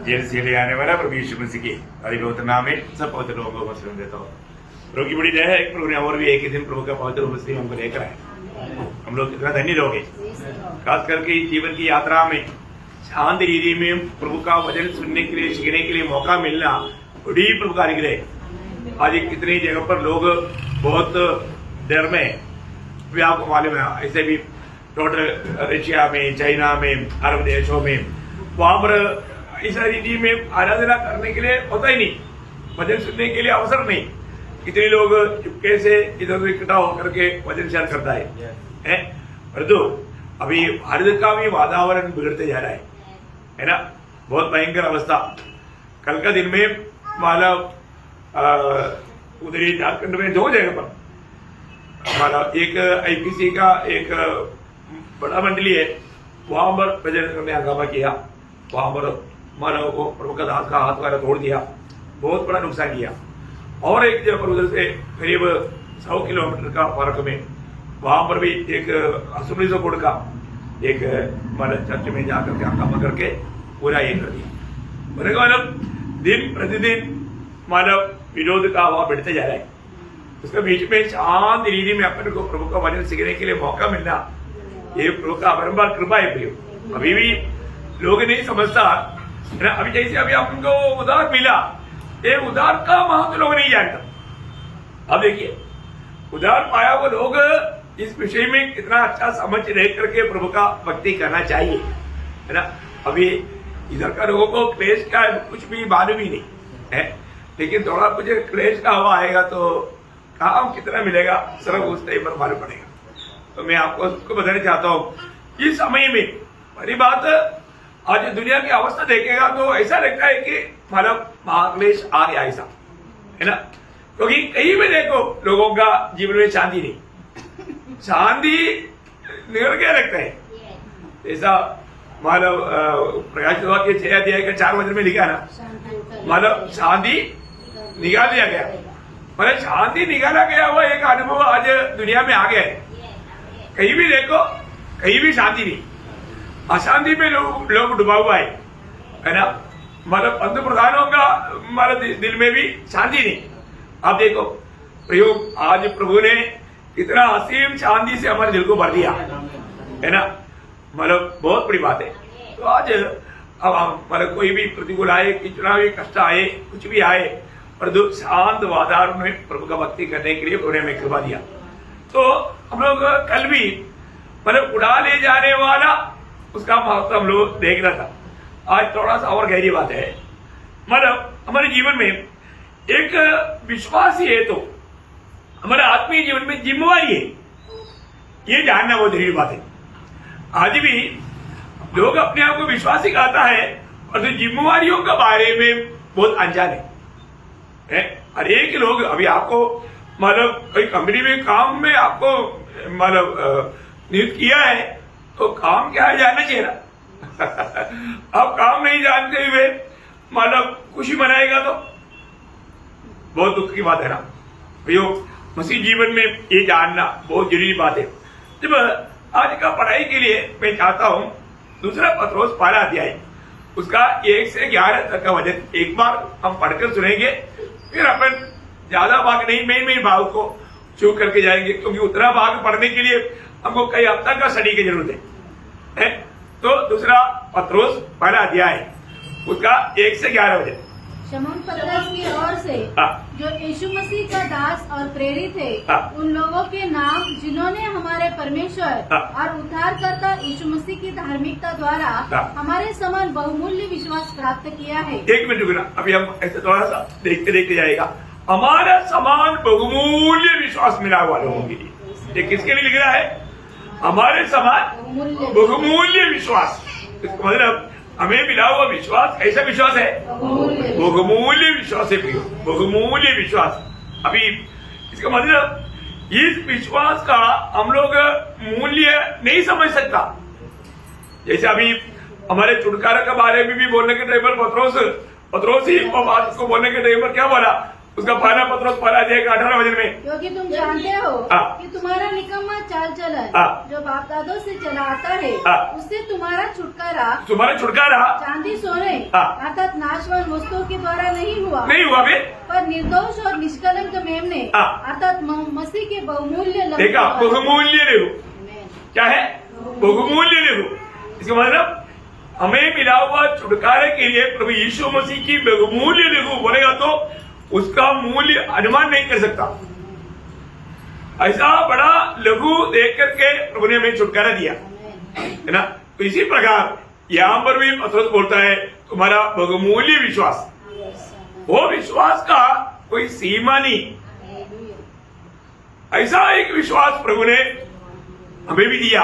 Jail आने वाला प्रभु यीशु मसीह की पवित्र नाम में सब पवित्र लोगों को वचन देता हूँ। प्रभु की बड़ी दया है, प्रभु ने और भी एक ही दिन प्रभु का पवित्र उपस्थिति हमको लेकर आए। हम लोग कितना धन्य लोग हैं, खास करके जीवन की यात्रा में शांत रीति में प्रभु का वचन सुनने के लिए, सीखने के लिए मौका मिलना बड़ी प्रभु का अनुग्रह। आज कितनी जगह पर लोग बहुत डर में, भी आपको मालूम है, ऐसे भी टोटल रशिया में, चाइना में, अरब देशों में, वहां पर इस रीति में आराधना करने के लिए होता ही नहीं, वचन सुनने के लिए अवसर नहीं। कितने लोग चुपके से इधर उधर इकट्ठा होकर के वचन शेयर करता है। परंतु अभी भारत का भी वातावरण बिगड़ते जा रहा है ना, बहुत भयंकर अवस्था। कल का दिन में माला उधर झारखंड में 2 जगह पर हमारा एक आईपीसी का एक बड़ा मंडली है, वहां पर भजन ने हंगामा किया, वहां पर मानो वो प्रभु का दास का हाथ वगैरह तोड़ दिया, बहुत बड़ा नुकसान किया। और एक जगह पर उधर से करीब 100 किलोमीटर का फर्क में वहां पर भी एक असेंबली बोर्ड का एक मतलब चर्च में जाकर के हंगामा करके पूरा ये कर दिया। मेरे मतलब दिन प्रतिदिन मानव विरोध का हवा बढ़ते जा रहा है। उसके बीच में शांत रीति में अपने को प्रभु का वचन सीखने के लिए मौका मिलना, ये प्रभु का अपरंपार कृपा है। प्रियो, अभी भी लोग नहीं समझता है ना। अभी जैसे अभी हमको उधार मिला, ये उधार का महत्व लोग नहीं जानता। अब देखिए, उधार पाया वो लोग इस विषय में कितना अच्छा समझ रह करके प्रभु का भक्ति करना चाहिए, है ना। अभी इधर का लोगों को क्लेश का कुछ भी मालूम ही नहीं है, लेकिन थोड़ा कुछ क्लेश का हवा आएगा तो काम कितना मिलेगा सिर्फ उस टाइम पर मालूम पड़ेगा। तो मैं आपको बताना चाहता हूँ, इस समय में पहली बात, आज दुनिया की अवस्था देखेगा तो ऐसा लगता है कि मतलब महाक्लेश आ गया, ऐसा है ना। क्योंकि कहीं भी देखो लोगों का जीवन में शांति नहीं, शांति निकल गया लगता है। ऐसा मानव प्रकाश के 6 अध्याय का 4 वचन में लिखा ना, मानव शांति निकाल दिया गया, मतलब शांति निकाला गया हुआ एक अनुभव आज दुनिया में आ गया है। कहीं भी देखो, कहीं भी शांति नहीं, अशांति में लोग डूबा हुआ है ना। मतलब पंत प्रधानों का मतलब दिल में भी शांति नहीं। आप देखो प्रयोग, आज प्रभु ने इतना असीम शांति से हमारे दिल को भर दिया है ना, मतलब बहुत बड़ी बात है। तो आज अब मतलब कोई भी प्रतिकूल आए, कितना भी कष्ट आए, कुछ भी आए, पर शांत वातावरण में प्रभु का भक्ति करने के लिए प्रभु ने हमें कृपा दिया। तो हम लोग कल भी मतलब उड़ा ले जाने वाला उसका महत्व हम लोग देख रहा था। आज थोड़ा सा और गहरी बात है, मतलब हमारे जीवन में एक विश्वासी है तो हमारे आत्मीय जीवन में जिम्मेवारी है, ये जानना बहुत जरूरी बात है। आज भी लोग अपने आप को विश्वासी कहता है और तो जिम्मेवारियों के बारे में बहुत अनजान है। हर एक लोग, अभी आपको मतलब कोई कंपनी में काम में आपको मतलब नियुक्त किया है तो काम क्या है जानना चाहिए ना। आप काम नहीं जानते हुए मतलब खुशी मनाएगा तो बहुत दुख की बात है ना। भैया मसीह जीवन में ये जानना बहुत जरूरी बात है। जब आज का पढ़ाई के लिए मैं चाहता हूं 2 पत्रोस 12 अध्याय उसका 1 से 11 तक का वचन एक बार हम पढ़कर सुनेंगे, फिर अपन ज्यादा भाग नहीं, मेन भाग को चूक करके जाएंगे, क्योंकि उतना भाग पढ़ने के लिए हमको कई हफ्ता का स्टडी की जरूरत है। तो 2 पत्रोस 12 अध्याय उसका 1 से 11 वचन। शमौन पतरस की ओर से जो यीशु मसीह का दास और प्रेरित है, उन लोगों के नाम जिन्होंने हमारे परमेश्वर और उद्धारकर्ता यीशु मसीह की धार्मिकता द्वारा हमारे समान बहुमूल्य विश्वास प्राप्त किया है। 1 मिनट रुकना, अभी हम ऐसे थोड़ा सा देखते जाएगा। हमारा समान बहुमूल्य विश्वास मिला हुआ लोगों के लिए, ये किसके लिए लिख रहा है? हमारे समान बहुमूल्य विश्वास। इसका मतलब हमें मिला हुआ विश्वास कैसा विश्वास है? बहुमूल्य विश्वास है प्रियो, बहुमूल्य विश्वास। अभी इसका मतलब इस विश्वास का हम लोग मूल्य नहीं समझ सकता। जैसे अभी हमारे छुटकारा के बारे में भी बोलने के टाइम पर पत्रोस ही बात को बोलने के टाइम पर क्या बोला? उसका पहला पत्रोस पहला अध्याय का 18 वचन में, क्योंकि तुम जानते हो हाँ। कि तुम्हारा निकम्मा चाल चलन हाँ। जो बाप दादों से चला आता है हाँ। उससे तुम्हारा छुटकारा चांदी सोने हाँ। अर्थात नाशवान वस्तुओं के द्वारा नहीं हुआ नहीं हुआ बे। पर निर्दोष और निष्कलंक मेमने हाँ। अर्थात मसीह के बहुमूल्य लहू देखा, द्वारा। बहुमूल्य लेहू आमीन। क्या है? बहुमूल्य लेहू। इसका मतलब हमें मिला हुआ छुटकारे के लिए प्रभु यीशु मसीह की बहुमूल्य लेहू बोलेगा तो उसका मूल्य अनुमान नहीं कर सकता। ऐसा बड़ा लघु देख करके प्रभु ने हमें छुटकारा दिया आमीन। है ना। तो इसी प्रकार यहाँ पर भी पत्रोस बोलता है तुम्हारा बहुमूल्य विश्वास, वो विश्वास का कोई सीमा नहीं। ऐसा एक विश्वास प्रभु ने हमें भी दिया,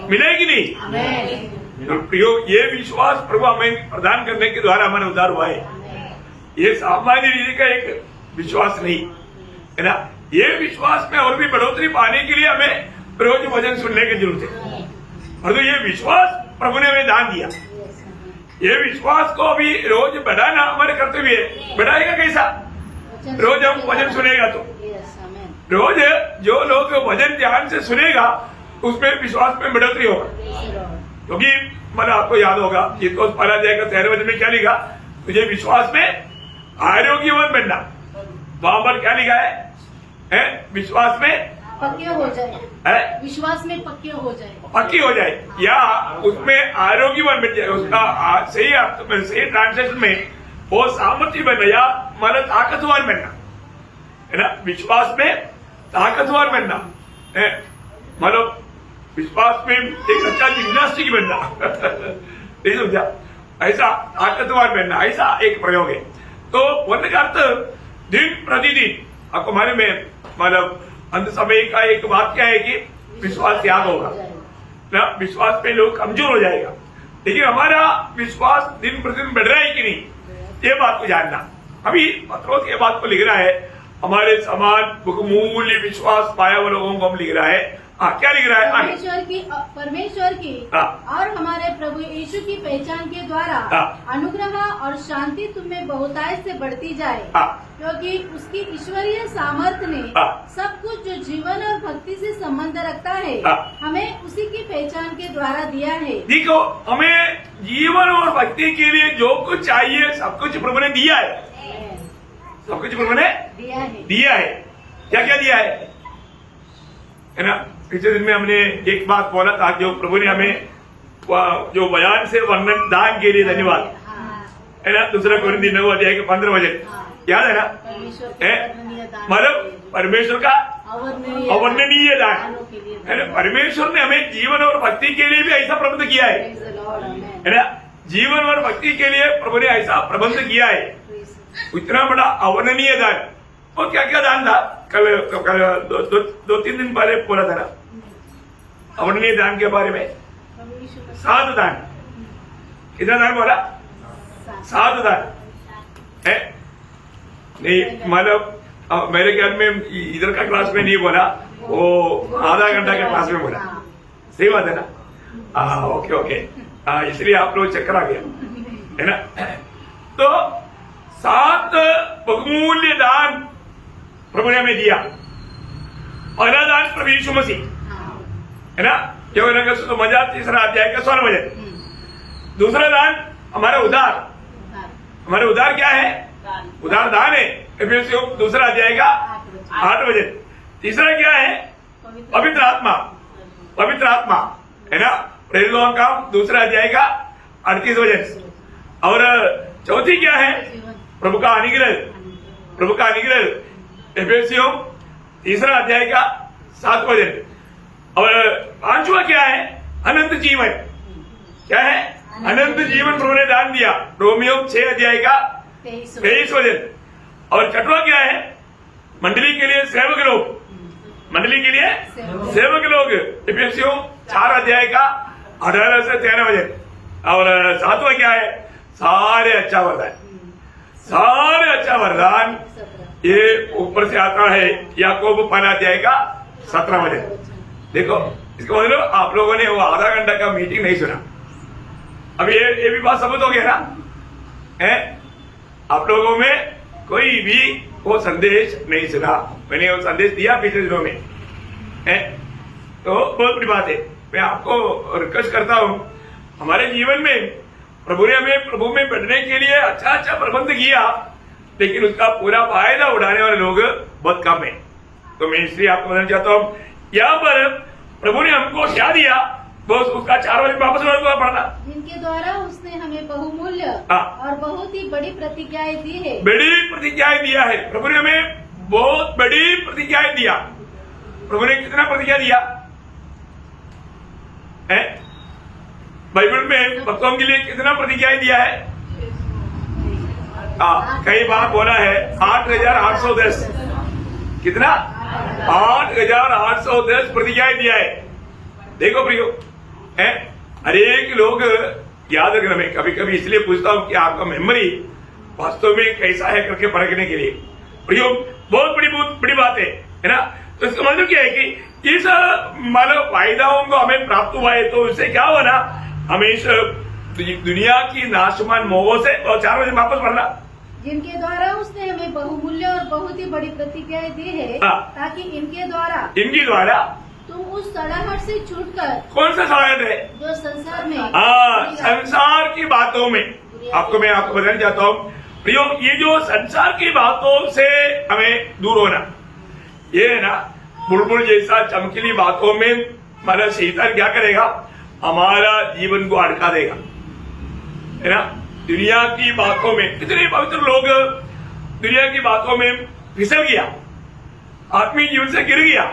मिला है कि नहीं? आमीन। तो प्रियो, ये विश्वास प्रभु हमें प्रदान करने के द्वारा हमारा उद्धार हुआ है। ये सामान्य रीति का एक विश्वास नहीं है ना। ये विश्वास में और भी बढ़ोतरी पाने के लिए हमें रोज वचन सुनने की जरूरत है। और तो ये विश्वास प्रभु ने हमें दान दिया, ये विश्वास को अभी रोज बढ़ाना हमारे कर्तव्य है। बढ़ाएगा कैसा? रोज हम वचन सुनेगा तो रोज जो लोग वचन ध्यान से सुनेगा उसमें विश्वास में बढ़ोतरी होगा। क्योंकि मैंने आपको याद होगा ये तो पहला अध्याय का 13 वचन में क्या लिखा? तुझे विश्वास में आरोग्यवान बनना। वहां पर क्या लिखा है? विश्वास में पक्के हो जाए, विश्वास में पक्के हो जाए, पक्की हो जाए, या उसमें आरोग्यवान बन जाए। उसका सही अर्थ में, सही ट्रांसलेशन में वो सामर्थ्य बनना या मतलब ताकतवर बनना है ना। विश्वास में ताकतवर बनना है, मतलब विश्वास में एक अच्छा जिम्नास्टिक बनना नहीं समझा? ऐसा ताकतवर बनना, ऐसा एक प्रयोग है। तो बोलने का अर्थ दिन प्रतिदिन आपको मालूम है, मतलब अंत समय का एक वाक्य है कि विश्वास त्याग होगा ना। विश्वास पे लोग कमजोर हो जाएगा, लेकिन हमारा विश्वास दिन प्रतिदिन बढ़ रहा है कि नहीं, ये बात को जानना। अभी पत्रोस ये बात को लिख रहा है, हमारे समान बहुमूल्य विश्वास पाया हुए लोगों को हम लिख रहा है। क्या लिख रहा है? परमेश्वर की और हमारे प्रभु यीशु की पहचान के द्वारा अनुग्रह और शांति तुम्हें बहुतायत से बढ़ती जाए, क्योंकि उसकी ईश्वरीय सामर्थ्य ने सब कुछ जो जीवन और भक्ति से संबंध रखता है हमें उसी की पहचान के द्वारा दिया है। देखो, हमें जीवन और भक्ति के लिए जो कुछ चाहिए सब कुछ प्रभु ने दिया है। सब कुछ प्रभु ने दिया है। क्या क्या दिया है ना। पिछले दिन में हमने एक बात बोला था, जो प्रभु ने हमें जो बयान से वर्णन दान के लिए धन्यवाद है ना। दूसरा कोरिन्थी 9 अध्याय के 15 वचन याद है ना। मतलब परमेश्वर का अवर्णनीय दान है ना। परमेश्वर ने हमें जीवन और भक्ति के लिए भी ऐसा प्रबंध किया है ना। जीवन और भक्ति के लिए प्रभु ने ऐसा प्रबंध किया है, इतना बड़ा अवर्णनीय दान। और क्या क्या दान था? कल 2-3 दिन पहले बोला था ना अवर्णनीय दान के बारे में। 7 दान। कितना दान बोला? 7 दान है नहीं, मतलब मेरे ख्याल में इधर का क्लास में नहीं बोला, वो आधा घंटा के क्लास में बोला। सही बात है ना। ओके ओके, इसलिए आप लोग चक्कर आ गया है ना। तो 7 बहुमूल्य दान प्रभु ने हमें दिया। पहला दान प्रभु यीशु मसीह है ना, जो तो मजा 3 अध्याय का 16 वचन। दूसरा दान हमारा उद्धार। हमारे उद्धार क्या है? उद्धार दान है, एफेसियों 2 अध्याय का 8 वचन। तीसरा क्या है? पवित्र आत्मा। पवित्र आत्मा है ना, प्रेरितों का 2 अध्याय का 38 वचन। और चौथी क्या है? प्रभु का अनुग्रह। प्रभु का अनुग्रह एफेसियों 3 अध्याय का 7 वचन। और 5वां क्या है? अनंत जीवन। क्या है? अनंत जीवन प्रभु ने दान दिया, रोमियो 6 अध्याय का 23 वचन। और 6वां क्या है? मंडली के लिए सेवक लोग। मंडली के लिए सेवक लोग, एफेसियों 4 अध्याय का 18 से 13 वचन। और 7वां क्या है? सारे अच्छा वरदान। सारे अच्छा वरदान ये ऊपर से आता है, याकूब 1 अध्याय का 17 वचन। देखो, इसका मतलब आप लोगों ने वो आधा घंटा का मीटिंग नहीं सुना। अब ये भी बात समझ हो गया ना है। आप लोगों में कोई भी वो संदेश नहीं सुना। मैंने वो संदेश दिया पिछले दिनों में है, तो बहुत बड़ी बात है। मैं आपको रिक्वेस्ट करता हूँ, हमारे जीवन में प्रभु ने हमें प्रभु में बढ़ने के लिए अच्छा अच्छा प्रबंध किया, लेकिन उसका पूरा फायदा उठाने वाले लोग बहुत कम है। तो मैं इसलिए आपको बताना चाहता हूँ, यहाँ पर प्रभु ने हमको क्या दिया, बस उसका 4 बजे वापस पढ़ना। जिनके द्वारा उसने हमें बहुमूल्य और बहुत ही बड़ी प्रतिज्ञाएं दी है। बड़ी प्रतिज्ञाएं दिया है प्रभु ने, हमें बहुत बड़ी प्रतिज्ञाएं दिया। प्रभु ने कितना प्रतिज्ञा दिया है? बाइबल में भक्तों के लिए कितना प्रतिज्ञाएं दिया है? कई बार बोला है 8,810। कितना? 8,810 प्रतिज्ञाएं दिया है। देखो प्रियो, हर एक लोग याद रखना। मैं कभी कभी इसलिए पूछता हूं कि आपका मेमोरी वास्तव में कैसा है करके परखने के लिए। प्रियो, बहुत बड़ी बात है ना। तो इसका मतलब क्या है कि इस मानव फायदाओं को हमें प्राप्त हुआ है, तो इससे क्या हुआ ना, हमें इस दुनिया की नाशमान मोहों से और 4 बजे वापस पढ़ना। जिनके द्वारा उसने हमें बहुमूल्य और बहुत ही बड़ी प्रतिज्ञाएं दी है, ताकि इनके द्वारा तुम उस सड़ाहट से छूटकर। कौन सा सड़ाहट है? जो संसार में, संसार की बातों में। मैं आपको बताना चाहता हूँ प्रियो, ये जो संसार की बातों से हमें दूर होना, ये है ना, बुलबुल जैसा चमकीली बातों में हमारा शैतान क्या करेगा, हमारा जीवन को अड़का देगा, है ना। दुनिया की बातों में कितने पवित्र लोग दुनिया की बातों में फिसल गया, आत्मीय जीवन से गिर गया,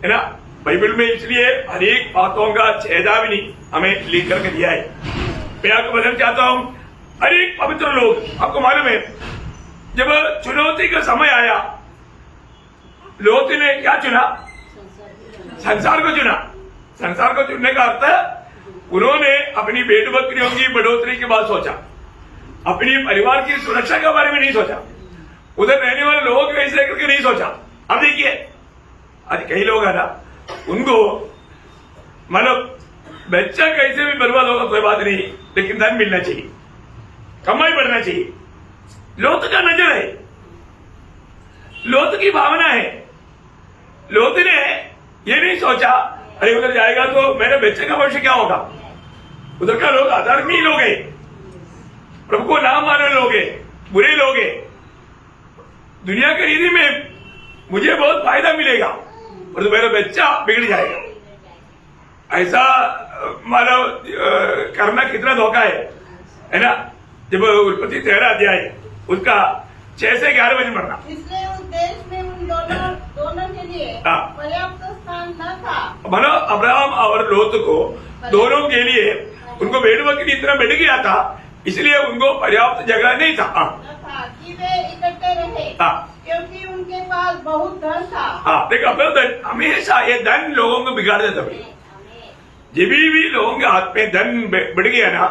है ना। बाइबल में इसलिए हर एक बातों का चेतावनी हमें लिख करके दिया है। मैं आपको बताना चाहता हूं, हर एक पवित्र लोग, आपको मालूम है, जब चुनौती का समय आया, लोत ने क्या चुना? संसार को चुना। संसार को चुनने का अर्थ, उन्होंने अपनी भेड़ बकरियों की बढ़ोतरी की बात सोचा, अपनी परिवार की सुरक्षा के बारे में नहीं सोचा, उधर रहने वाले लोगों को कैसे करके नहीं सोचा। अब देखिए, आज कई लोग है ना, उनको मतलब बच्चा कैसे भी बर्बाद होगा कोई बात नहीं, लेकिन धन मिलना चाहिए, कमाई बढ़ना चाहिए। लोत का नजर है, लोत की भावना है। लोत ने ये नहीं सोचा, अरे उधर जाएगा तो मेरे बच्चे का भविष्य क्या होगा। उधर का लोग अधर्मी लोग हैं, प्रभु को ना मानने लोग हैं, बुरे लोग हैं। दुनिया की रीति में मुझे बहुत फायदा मिलेगा और तो मेरा बच्चा बिगड़ जाएगा। ऐसा मानव करना कितना धोखा है ना। जब उत्पत्ति 13 अध्याय उसका 6 से 11 बजे पढ़ना। इसलिए उस देश में उन दोनों के लिए पर्याप्त स्थान न था। मानो अब्राहम और लोत को दोनों के लिए, उनको भेड़ बकरी इतना बढ़ गया था, इसलिए उनको पर्याप्त जगह नहीं था कि वे इकट्ठे रहे, क्योंकि उनके पास बहुत धन था। देखो, हमेशा ये धन लोगों को बिगाड़ देता है। जब भी लोगों के हाथ में धन बढ़ गया ना,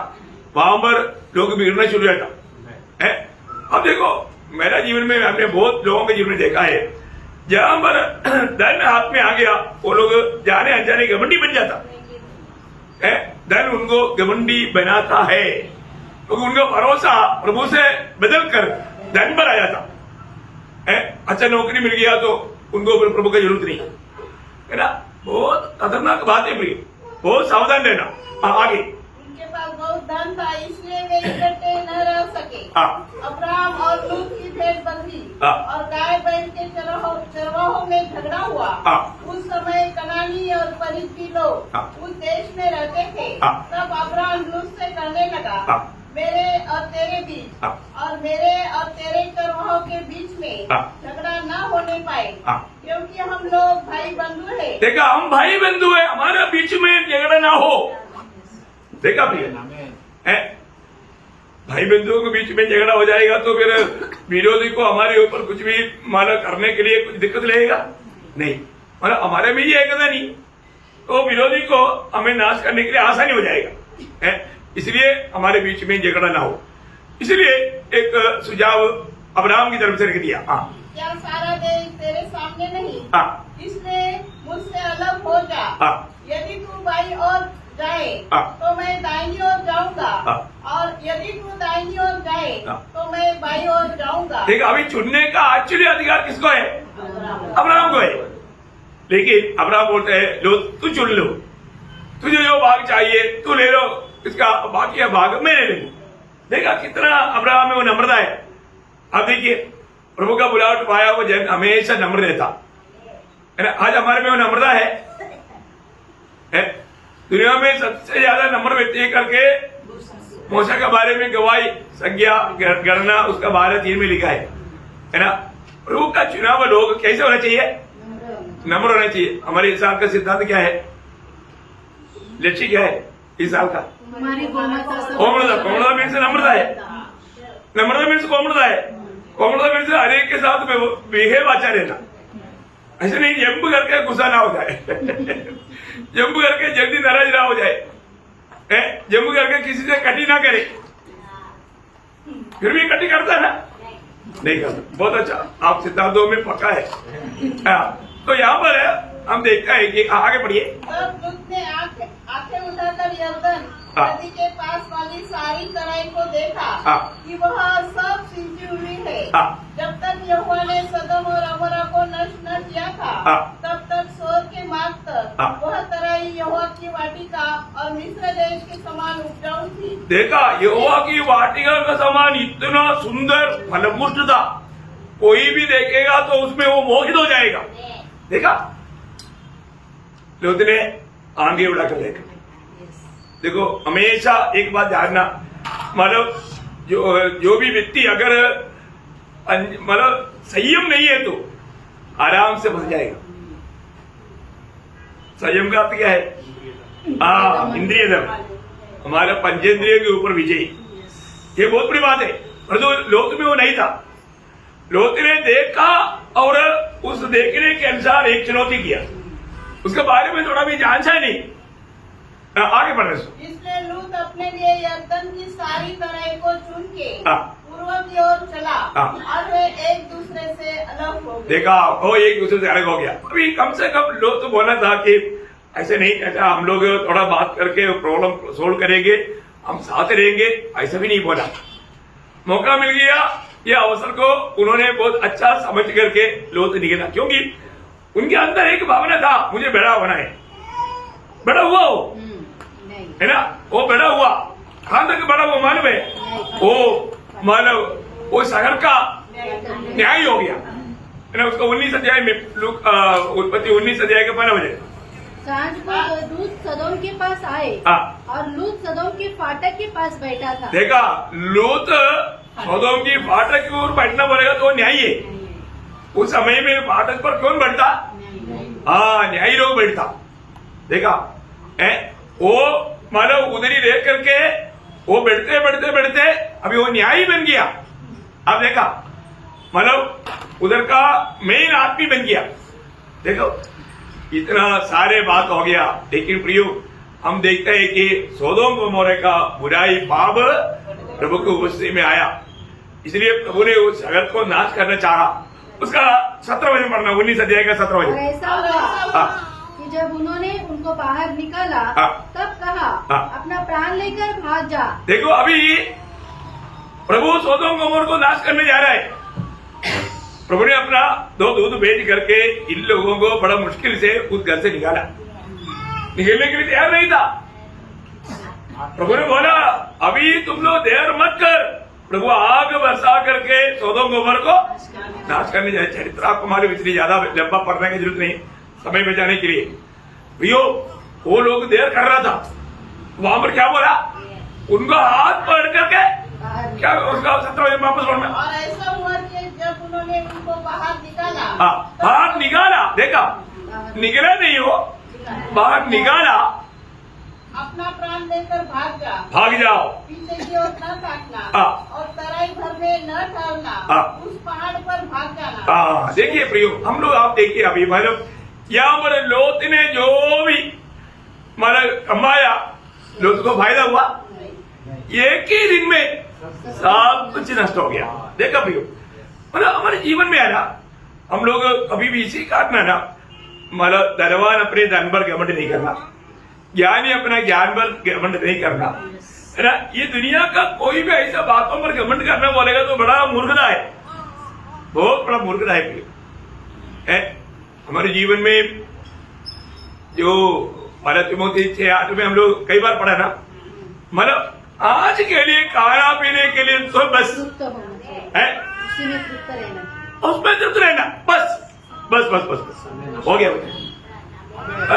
वहां पर लोग बिगड़ना शुरू हो जाता है। अब देखो, मेरा जीवन में हमने बहुत लोगों के जीवन में देखा है, जहां पर धन हाथ में आ गया, वो लोग जाने अनजाने घमंडी बन जाता है। धन उनको घमंडी बनाता है, क्योंकि उनका भरोसा प्रभु से बदल कर धन पर आ जाता है। अच्छा नौकरी मिल गया तो उनको प्रभु की जरूरत नहीं, है ना। बहुत खतरनाक बात है प्रिय, बहुत सावधान रहना। आगे, उनके पास बहुत धन था, इसलिए वे इकट्ठे न रह सके। अब्राहम और लूत की भेड़ बकरी और गाय बैल के चरवाहों में झगड़ा हुआ। उस समय कनानी और परिज्जी लोग उस देश में रहते थे। तब अब्राहम लूत से कहने लगा, मेरे और तेरे बीच और मेरे और तेरे चरवाहों के बीच में झगड़ा न होने पाए, क्योंकि हम लोग भाई बंधु हैं। देखा, हम भाई बंधु है, हमारे बीच में झगड़ा ना हो। देखा भैया, भाई बंधुओं के बीच में झगड़ा हो जाएगा तो फिर विरोधी को हमारे ऊपर कुछ भी माना करने के लिए कुछ दिक्कत लगेगा नहीं, मतलब हमारे में ही एकता नहीं, तो विरोधी को हमें नाश करने के लिए आसानी हो जाएगा। इसलिए हमारे बीच में झगड़ा ना हो, इसलिए एक सुझाव अब्राहम की तरफ से रख दिया। क्या सारा देश तेरे सामने नहीं? इसलिए मुझसे अलग हो जा। यदि तू बाईं ओर जाए तो मैं दाहिनी ओर जाऊंगा, और यदि तू दाहिनी ओर जाए तो मैं बाईं ओर जाऊंगा। चुनाऊंगा। देखो अभी चुनने का एक्चुअली अधिकार किसको है? अब्राहम को है। लेकिन अब्राहम बोलते हैं लो तू चुन लो, तुझे जो भाग चाहिए तू ले लो, इसका बाकी का भाग मैं ले लूं। देखा कितना अब्राहम में वो नम्रता है। अब देखिए प्रभु का बुलावट पाया वो जन हमेशा नम्र रहता है ना। आज हमारे में वो नम्रता है? दुनिया में सबसे ज्यादा नम्र व्यक्ति करके मूसा के बारे में गवाही संज्ञा गणना उसका 12:3 में लिखा है ना। प्रभु का चुनाव लोग कैसे होना चाहिए? नम्र होना चाहिए। हमारे इस साल का सिद्धांत क्या है? लक्ष्य क्या है इस साल का? कोमलता मीन्स नम्रता है। नम्रता मीन्स कोमलता है। कोमलता मीन्स हर एक के साथ में बिहेव अच्छा रहना। ऐसे नहीं जंप करके गुस्सा ना हो जाए जंप करके जल्दी नाराज ना हो जाए, जंप करके किसी से कटी ना करे। फिर भी कटी करता है ना? नहीं करता। बहुत अच्छा, आप सिद्धांतों में पक्का है। तो यहाँ पर हम देखते हैं कि आगे बढ़िए। तब लूत ने आंखें उठाकर यरदन नदी के पास वाली सारी तराई को देखा कि वह सब सिंची हुई है। जब तक यहोवा ने सदम और अमोरा को नष्ट न किया था तब तक सोर के मार्ग तक वह तराई यहोवा की वाटिका और मिस्र देश के समान उपजाऊ थी। देखा यहोवा की वाटिका का समान इतना सुंदर फलपुष्ट था, कोई भी देखेगा तो उसमें वो मोहित हो जाएगा। देखा लूत ने आंखें उठाकर देखा। देखो हमेशा एक बात जानना, मतलब जो भी व्यक्ति अगर मतलब संयम नहीं है तो आराम से फंस जाएगा। संयम का अर्थ क्या है? इंद्रिय दम, हमारा पंचेंद्रिय के ऊपर विजयी। ये बहुत बड़ी बात है। पर तो लोत में वो नहीं था। लोत ने देखा और उस देखने के अनुसार एक चुनौती किया, उसके बारे में थोड़ा भी जानता नहीं। आगे बढ़ने से इसलिए लूत अपने लिए यरदन की सारी तराई को चुन के पूर्व की ओर चला और वे एक दूसरे से अलग हो गए। देखा वो एक दूसरे से अलग हो गया। अभी कम से कम लोग तो बोला था कि ऐसे नहीं, ऐसा हम लोग थोड़ा बात करके प्रॉब्लम सोल्व करेंगे, हम साथ रहेंगे, ऐसा भी नहीं बोला। मौका मिल गया, ये अवसर को उन्होंने बहुत अच्छा समझ करके लोत निकला, क्योंकि उनके अंदर एक भावना था मुझे बड़ा होना है। बड़ा हुआ वो है ना, वो बड़ा हुआ। कहां तक बड़ा हुआ मालूम है? वो मानव वो शहर का न्याय हो गया है ना। उसको 19 अध्याय में उत्पत्ति 19 अध्याय के 12 बजे सांझ को लूत सदोम के पास आए और लूत सदोम के फाटक के पास बैठा था। देखा लूत सदोम की फाटक की ओर बैठना पड़ेगा तो न्याय है। उस समय में फाटक पर कौन बैठता? न्यायी लोग बैठता। देखा वो मानव उधर ही रह करके वो बैठते बैठते बैठते अभी वो न्यायी बन गया। अब देखा मानव उधर का मेन आदमी बन गया। देखो इतना सारे बात हो गया, लेकिन प्रियो हम देखते हैं कि सोदोम गमोरा का बुराई पाप प्रभु की उपस्थिति में आया, इसलिए प्रभु ने उस जगत को नाश करना चाहा। उसका 17 वचन पढ़ना, 19 अध्याय का 17 वचन। ऐसा हुआ कि जब उन्होंने उनको बाहर निकाला तब कहा अपना प्राण लेकर भाग जा। देखो अभी प्रभु सोदोम गमोरा को नाश करने जा रहा है। प्रभु ने अपना 2 दूत भेज करके इन लोगों को बड़ा मुश्किल से उस घर से निकाला। निकलने के लिए तैयार नहीं था। प्रभु ने बोला अभी तुम लोग देर मत कर। प्रभु आग बरसा करके सोदोम गमोरा को नाश करने जाए। चरित्र आपको मालूम, इतनी ज्यादा लंबा पढ़ने की जरूरत नहीं समय बचाने के लिए। भैया वो लोग देर कर रहा था, वहां पर क्या बोला? उनका हाथ पकड़ करके क्या उसका 17 वचन वापस पढ़ना। और ऐसा हुआ कि जब उन्होंने उनको बाहर निकाला, बाहर निकाला। देखा निकला नहीं हो, बाहर निकाला। अपना प्राण लेकर भाग जाओ, पीछे की ओर न ताकना और तराई भर में न ठहरना, उस पहाड़ पर भाग जाना। देखिए प्रियो हम लोग आप देखिए अभी मतलब यहाँ पर लोत ने जो भी मतलब कमाया, लोत को फायदा हुआ। एक ही दिन में सब कुछ नष्ट हो गया। देखा प्रियो मतलब हमारे जीवन में है ना, हम लोग कभी भी इसी काटना ना, मतलब धनवान अपने धन पर घमंड नहीं करना, ज्ञानी अपना ज्ञान पर घमंड नहीं करना है ना। ये दुनिया का कोई भी ऐसा बातों पर घमंड करना बोलेगा तो बड़ा मूर्खता है। बहुत बड़ा मूर्खता है। हमारे जीवन में जो हमारा तिमोथी 6:8 में हम लोग कई बार पढ़ा ना, मतलब आज के लिए खाना पीने के लिए तो बस तृप्त होना चाहिए, है, उसी में तृप्त रहना। उसमें तृप्त रहना, बस बस बस बस, बस। हो गया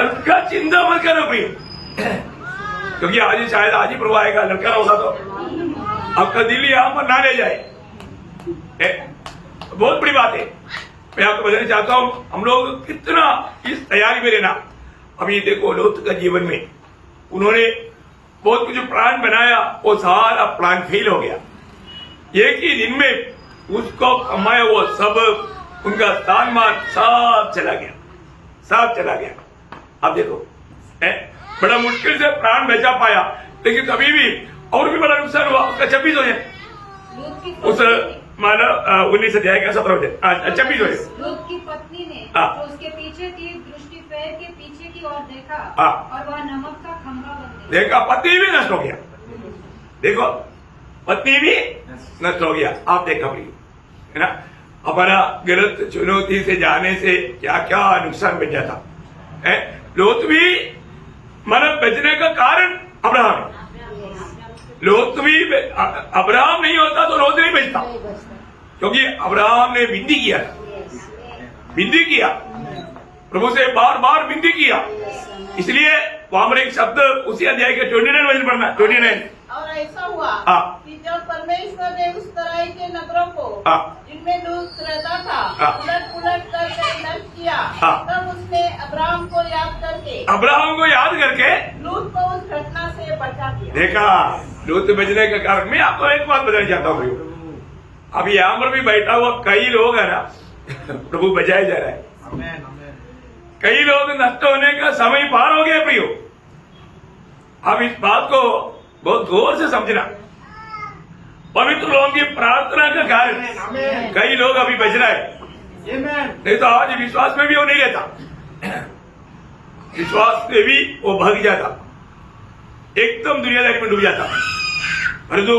उसका चिंता मत करो भाई, क्योंकि आज ही शायद आज ही प्रभु आएगा, लड़का होगा तो आपका दिल यहाँ पर ना ले जाए। बहुत बड़ी बात है। मैं आपको बताना चाहता हूँ हम लोग कितना इस तैयारी में रहना। अभी देखो लोत का जीवन में उन्होंने बहुत कुछ प्लान बनाया, वो सारा प्लान फेल हो गया। एक ही दिन में उसको कमाया वो सब, उनका स्थान मान सब चला गया, सब चला गया। अब देखो बड़ा मुश्किल से प्राण बचा पाया, लेकिन तभी भी और भी बड़ा नुकसान हुआ। उसका 26 हो जाए उस मानो 19 अध्याय का 17 26 हो जाए। लूत की पत्नी ने हाँ। तो उसके पीछे की दृष्टि पैर के पीछे की ओर देखा हाँ। और वह नमक का खंभा बन गया। देखा पत्नी भी नष्ट हो गया, देखो पत्नी भी नष्ट हो गया। आप देखा भाई है ना, हमारा गलत चुनौती से जाने से क्या क्या नुकसान बच जाता है। लोत भी मन बचने का कारण अब्राहम है। लोत भी अब्राहम नहीं होता तो लोत नहीं बचता, क्योंकि अब्राहम ने विनती किया, विनती किया प्रभु से, बार बार विनती किया। इसलिए वहां पर एक शब्द उसी अध्याय के 29 वचन पढ़ना, 29। और ऐसा हुआ हाँ। कि जब परमेश्वर ने उस तराई के नगरों को हाँ। जिनमें लूत रहता था हाँ। उलट पुलट करके नष्ट किया, हाँ। तब उसने अब्राहम को याद करके अब्राहम को याद करके लूत को उस घटना से बचा दिया। देखा लूत बचने का कारण। मैं आपको एक बात बताना चाहता हूँ, अब यहाँ पर भी बैठा हुआ कई लोग है ना प्रभु बचाए जा रहा है, कई लोग नष्ट होने का समय पार हो गया प्रियो। अब इस बात को बहुत गौर से समझना। पवित्र लोगों की प्रार्थना का कारण कई लोग अभी बच रहे हैं, नहीं तो आज विश्वास में भी वो नहीं रहता, विश्वास में भी वो भाग जाता, एकदम दुनियादारी में डूब जाता। परंतु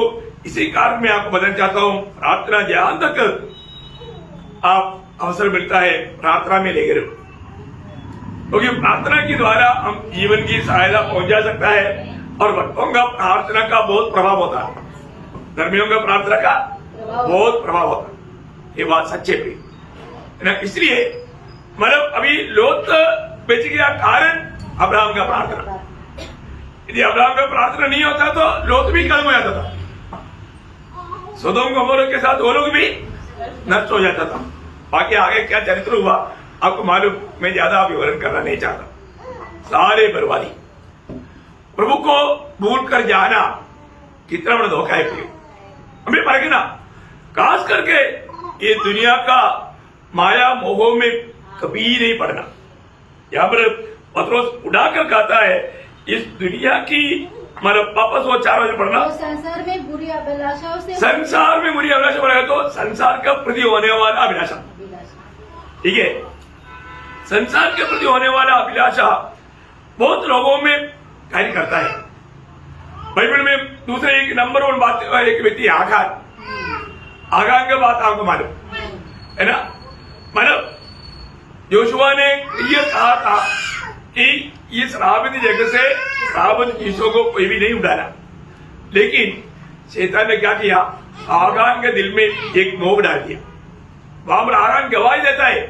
इसी कारण मैं आपको बताना चाहता हूं, प्रार्थना जहां तक आप अवसर मिलता है प्रार्थना में लेकर, क्योंकि प्रार्थना के द्वारा हम जीवन की सहायता पहुंच जा सकता है। और भक्तों का प्रार्थना का बहुत प्रभाव होता है, धर्मियों का प्रार्थना का बहुत प्रभाव होता है, ये बात सच्चे पे है ना। इसलिए मतलब अभी लोत बेच गया कारण अब्राहम का प्रार्थना। यदि अब्राहम का प्रार्थना नहीं होता तो लोत भी खत्म हो जाता था, सोदोम गमोरा के साथ वो लोग भी नष्ट हो जाता था। बाकी आगे क्या चरित्र हुआ आपको मालूम, मैं ज्यादा विवरण करना नहीं चाहता। सारे बर्बादी, प्रभु को भूल कर जाना कितना बड़ा धोखा है प्रिय। हमें परखना, खास करके ये दुनिया का माया मोह में कभी नहीं पड़ना। यहाँ पर पत्रोस उड़ाकर कहता है इस दुनिया की, मतलब वापस वो 4 बजे पढ़ना, तो संसार में बुरी अभिलाषाओं से, संसार में बुरी अभिलाषा बढ़ेगा तो संसार का प्रति होने वाला अभिलाषा, ठीक है, संसार के प्रति होने वाला अभिलाषा बहुत लोगों में कार्य करता है। बाइबल में दूसरे एक नंबर 1 बात एक व्यक्ति आगान, आगान की बात आपको मालूम है ना। मतलब योशुआ ने ये कहा था कि इस रावती जगह से रावत ईशो को कोई भी नहीं उठाना, लेकिन शैतान ने क्या किया, आगान के दिल में एक मोह डाल दिया। वहां पर आगान गवाही देता है,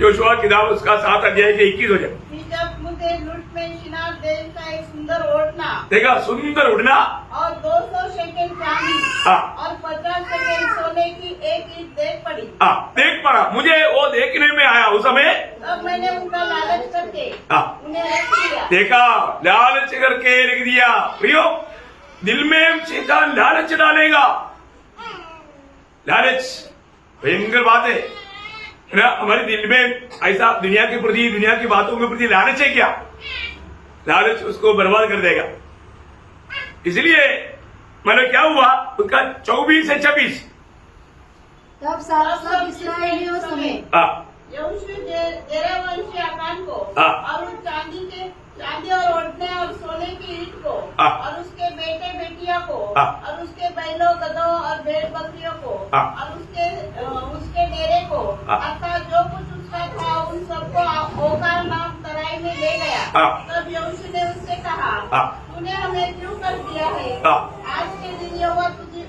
योशुआ किताब उसका 7 अध्याय के 21 हो जाए। जब मुझे लुट में शिनार देश का एक सुंदर ओढ़ना देखा, सुंदर उड़ना और 200 शेकेल चांदी हाँ। और 50 शेकेल सोने की एक ईंट देख पड़ी। देख पड़ा, मुझे वो देखने में आया उस समय, तब मैंने उनका लालच करके उन्हें रख दिया। देखा, लालच करके रख दिया। प्रियो, दिल में शैतान लालच डालेगा, लालच भयंकर बात है ना। हमारे दिल में ऐसा दुनिया के प्रति, दुनिया की बातों के प्रति लालच है क्या, लालच उसको बर्बाद कर देगा। इसलिए मतलब क्या हुआ, उसका 24 से 26 तब सब इस्राएलियों समेत यहोशू जेरेवंशी आकान को हाँ। और उस चांदी और ओढ़ने और सोने की ईंट को हाँ। और उसके बेटे बेटियों को हाँ। और उसके बैलों गधों और भेड़ बकरियों को हाँ। और उसके तेरे को हाँ। अर्थात जो कुछ उसका था उन सबको ओकार नाम तराई में ले गया। हाँ। तब यहोशू ने उससे कहा, हाँ। तूने हमें क्यों कर दिया है? हाँ। आज के दिन यहोवा तुझी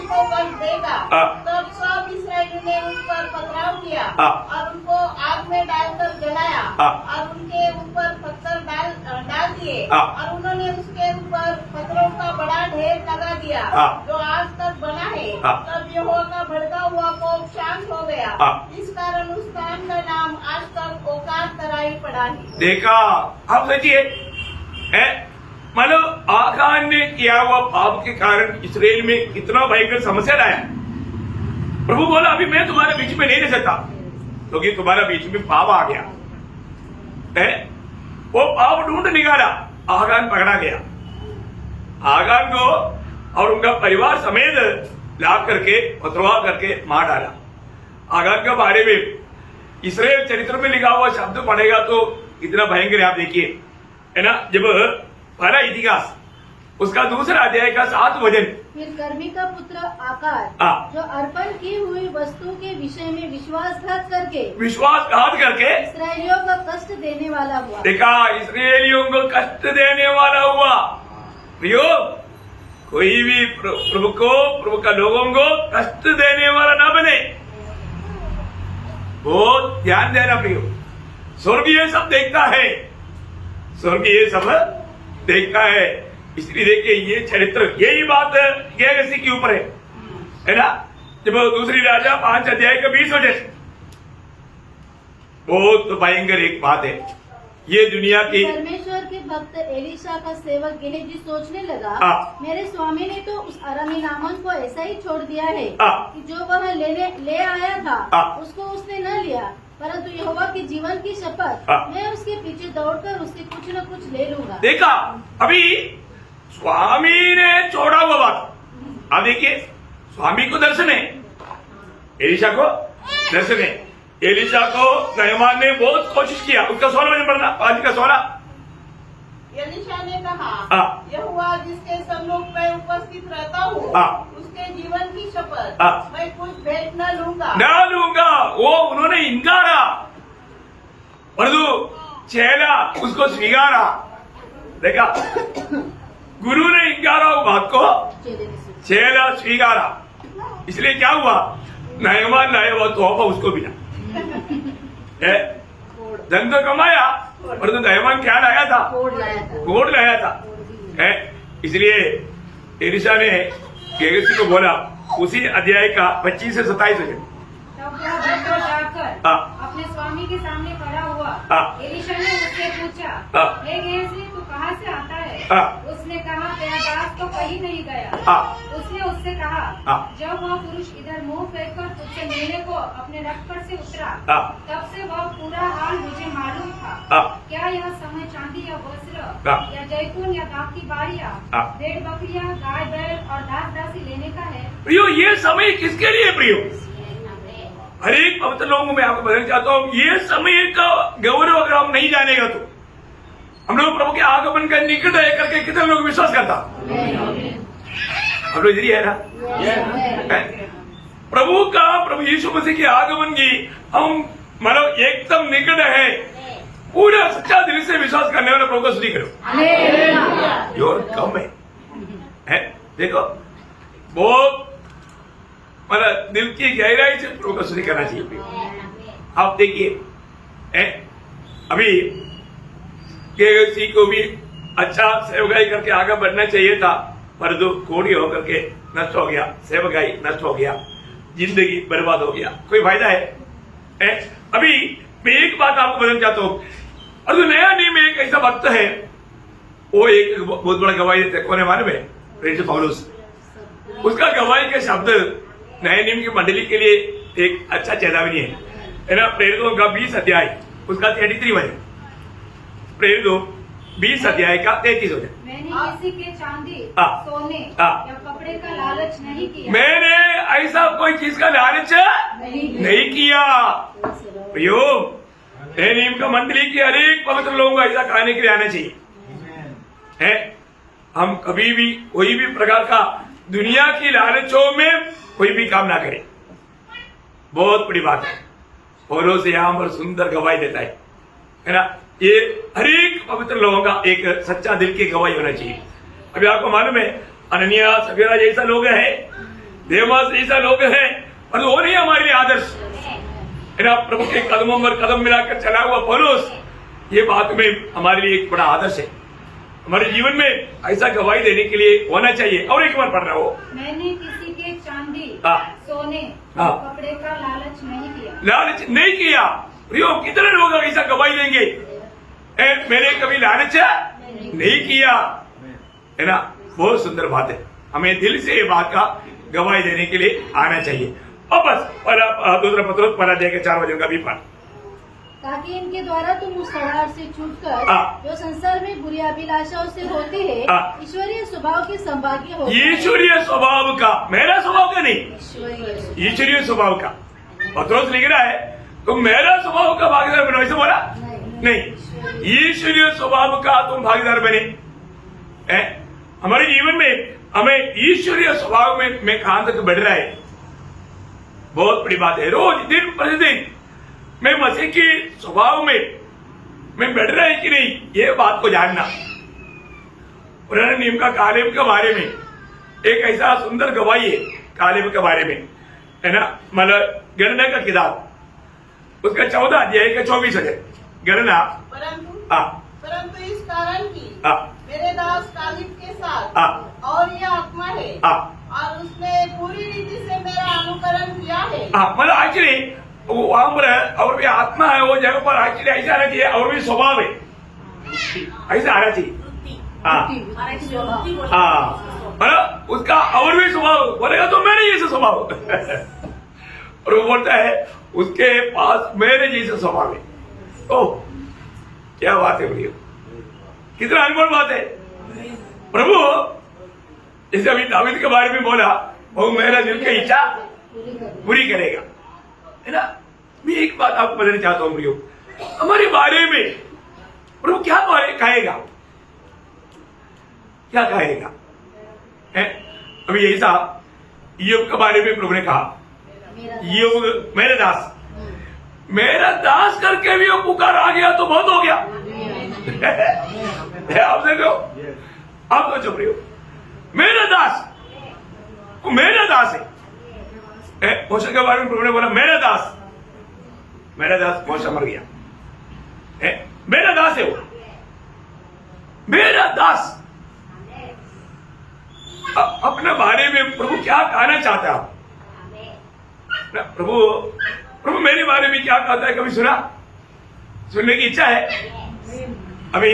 को कष्ट देगा। हाँ। तब सब इस्राएलियों ने उस पर पथराव किया हाँ। और उनको आग में डालकर जलाया हाँ। और उनके ऊपर पत्थर डाल दिए हाँ। और उन्होंने उसके ऊपर पत्थरों का बड़ा ढेर लगा दिया हाँ। जो आज तक बना है। हाँ। तब यहोवा का भड़का हुआ कोप शांत हो गया। हाँ। इस कारण उस स्थान का नाम आज तक ओकार तराई पड़ा है। देखा, आप सोचिए, मतलब आगान ने किया हुआ पाप के कारण इसराइल में कितना भयंकर समस्या लाया। प्रभु बोला अभी मैं तुम्हारे बीच में नहीं रह सकता क्योंकि तुम्हारे बीच में पाप आ गया है। वो पाप ढूंढ निकाला, आगान पकड़ा गया। आगान को और उनका परिवार समेत ला करके पथरवा करके मार डाला। आगान के बारे में इसराइल चरित्र में लिखा हुआ शब्द पढ़ेगा तो इतना भयंकर आप देखिए, है ना। जब पहला इतिहास उसका दूसरा अध्याय का 7 वचन, फिर कर्मी का पुत्र आकार हाँ। जो अर्पण की हुई वस्तु के विषय में विश्वासघात करके इसराइलियों को कष्ट देने वाला हुआ। देखा, इसराइलियों को कष्ट देने वाला हुआ। प्रियो, कोई भी प्रभु का लोगों को कष्ट देने वाला ना बने। बहुत ध्यान देना प्रियो। स्वर्ग ये सब देखता है, स्वर्ग ये सब देखता है। इसलिए देखिए ये चरित्र, यही बात गेहसी के ऊपर है ना। जब दूसरी राजा 5 अध्याय का 20 वचन, बहुत भयंकर एक बात है। ये दुनिया की परमेश्वर के भक्त एलिशा का सेवक गेहजी सोचने लगा, हाँ। मेरे स्वामी ने तो उस अरामी नामन को ऐसा ही छोड़ दिया है हाँ। कि जो वह ले आया था हाँ। उसको उसने न लिया, परंतु यहोवा के जीवन की शपथ हाँ। मैं उसके पीछे दौड़कर उससे कुछ न कुछ ले लूंगा। देखा, अभी स्वामी ने छोड़ा हुआ बात। अब देखिए, स्वामी को दर्शन है, एलिशा को दर्शन है। एलिशा को नहमान ने बहुत कोशिश किया। उसका 16 वचन पढ़ना, 5 का 16। एलिशा ने कहा, हाँ। यहोवा जिसके सम्मुख मैं उपस्थित रहता हूँ, हाँ। उसके जीवन की शपथ हाँ। मैं कुछ भेंट न लूंगा। ना लूंगा। वो उन्होंने इनकारा, परंतु चेला उसको स्वीकारा। देखा, गुरु ने इनकारा वो बात को, चेला स्वीकारा। इसलिए क्या हुआ, नहमान लाया हुआ तोहफा उसको मिला। धन तो कमाया, परंतु नहमान क्या लाया था, कोड लाया था। इसलिए एलिशा ने गेहजी को बोला, उसी अध्याय का 25 से 27 वचन। तब वह भक्त जाकर हाँ। अपने स्वामी के सामने खड़ा हुआ। हाँ। एलिशा ने उससे पूछा, हाँ। हे गेहजी, तू कहाँ से आता है? हाँ। उसने कहा, तेरा दास तो कहीं नहीं गया। हाँ। उसने उससे कहा, हाँ। जब वह पुरुष इधर मुंह फेंककर तुझसे मिलने को अपने रथ पर से उतरा, हाँ। तब से वह पूरा हाल मुझे मालूम था। हाँ। क्या यह समय चांदी या वस्त्र हाँ। या जैतून या दाख की बारियां, हाँ। भेड़ बकरियां, गाय बैल और दास दासी लेने का है? प्रियो, ये समय किसके लिए प्रियो? हर एक पवित्र लोगों में आपको बताना चाहता हूँ, ये समय का गौरव अगर हम नहीं जानेगा तो हम लोग प्रभु के आगमन का निकट है करके कितने लोग विश्वास करता? हम लोग इधर ही है ना। प्रभु यीशु मसीह के आगमन की हम मतलब एकदम निकट है, पूरा सच्चा दिल से विश्वास करने वाले प्रभु को स्तुति करो। योर कम है, देखो बहुत मतलब दिल की गहराई से प्रभु को स्तुति करना चाहिए। आप देखिए, अभी गेहजी को भी अच्छा सेवकाई करके आगे बढ़ना चाहिए था, परंतु कोड़ी होकर के नष्ट हो गया, सेवकाई नष्ट हो गया, जिंदगी बर्बाद हो गया, कोई फायदा है? अभी मैं एक बात आपको बताना चाहता हूँ, और जो नया नियम एक ऐसा भक्त है, वो एक बहुत बड़ा गवाही देते कोने मारे में प्रेरित पौलुस। उसका गवाही के शब्द नए नियम की मंडली के लिए एक अच्छा चेतावनी है ना। प्रेरितों का 20 अध्याय उसका 33 वचन, प्रेरितों 20 अध्याय का 33 वचन। मैंने किसी के चांदी, हाँ। सोने हाँ। या कपड़े का लालच नहीं किया। मैंने ऐसा कोई चीज का लालच नहीं किया। प्रियो, नए नियम का मंडली के हर एक पवित्र लोगों को ऐसा खाने के लिए आना चाहिए है। हम कभी भी कोई भी प्रकार का दुनिया की लालचों में कोई भी काम ना करें। बहुत बड़ी बात है। पौलुस यहाँ पर सुंदर गवाही देता है ना। ये हर एक पवित्र लोगों का एक सच्चा दिल की गवाही होना चाहिए। अभी आपको मालूम है अनन्या सफीरा जैसा लोग हैं, देवास जैसा लोग हैं, पर वो नहीं हमारे लिए आदर्श है ना। प्रभु के कदमों पर कदम मिलाकर चला हुआ पौलुस, ये बात में हमारे लिए एक बड़ा आदर्श है। हमारे जीवन में ऐसा गवाही देने के लिए होना चाहिए। और एक बार पढ़ रहा हो, मैंने किसी के चांदी सोने कपड़े का लालच नहीं किया। लालच नहीं किया। प्रियो, कितने लोग ऐसा गवाही देंगे, मैंने कभी लालच नहीं किया, है ना। बहुत सुंदर बात है। हमें दिल से ये बात का गवाही देने के लिए आना चाहिए। और बस दूसरा पत्र 4 वचन का भी पढ़, ताकि इनके द्वारा तुम उस स्वभाव से छूटकर जो संसार में बुरी अभिलाषाओं से होते हैं ईश्वरीय स्वभाव के संभागी हो। ईश्वरीय स्वभाव का, मेरा स्वभाव का नहीं, ईश्वरीय स्वभाव का। पत्रोस लिख रहा है तुम मेरा स्वभाव का भागीदार बनो, ऐसे बोला नहीं, ईश्वरीय स्वभाव का तुम भागीदार बने। हमारे जीवन में हमें ईश्वरीय स्वभाव में कहां तक बढ़ रहा है, बहुत बड़ी बात है। रोज दिन प्रतिदिन मैं मसीह के स्वभाव में मैं बढ़ रहा है कि नहीं, ये बात को जानना। पुराने नियम का कालेब के बारे में एक ऐसा सुंदर गवाही है कालेब के बारे में, है ना। मतलब गणना का किताब उसका 14 अध्याय का 24 है गणना। परंतु इस कारण की मेरे दास कालेब के साथ और ये आत्मा है और उसने पूरी रीति से मेरा अनुकरण किया है। मतलब एक्चुअली वहां पर और भी आत्मा है, वो जगह पर एक्चुअली ऐसा आना चाहिए, और भी स्वभाव है ऐसा आना चाहिए। मतलब उसका और भी स्वभाव बोलेगा तो मेरे जैसे स्वभाव और वो बोलता है उसके पास मेरे जैसे स्वभाव है। ओह क्या बात है भैया, कितना अनमोल बात है। प्रभु जैसे अभी दाऊद के बारे में बोला, वो मेरा दिल की इच्छा पूरी करेगा, है ना। मैं एक बात आपको बताना चाहता हूं प्रियो, हमारे बारे में प्रभु क्या कहेगा, क्या कहेगा, है। अभी ऐसा योग के बारे में प्रभु ने कहा, योग मेरा दास करके भी वो पुकार आ गया तो बहुत हो गया। आप देख लो, आप तो चुप रही हो, मेरा दास है। मोशे के बारे में प्रभु ने बोला मेरा दास मोशे मर गया, मेरा दास है वो, मेरा दास। अपने बारे में प्रभु क्या कहना चाहता है आप? प्रभु मेरे बारे में क्या कहता है, कभी सुना? सुनने की इच्छा है। अभी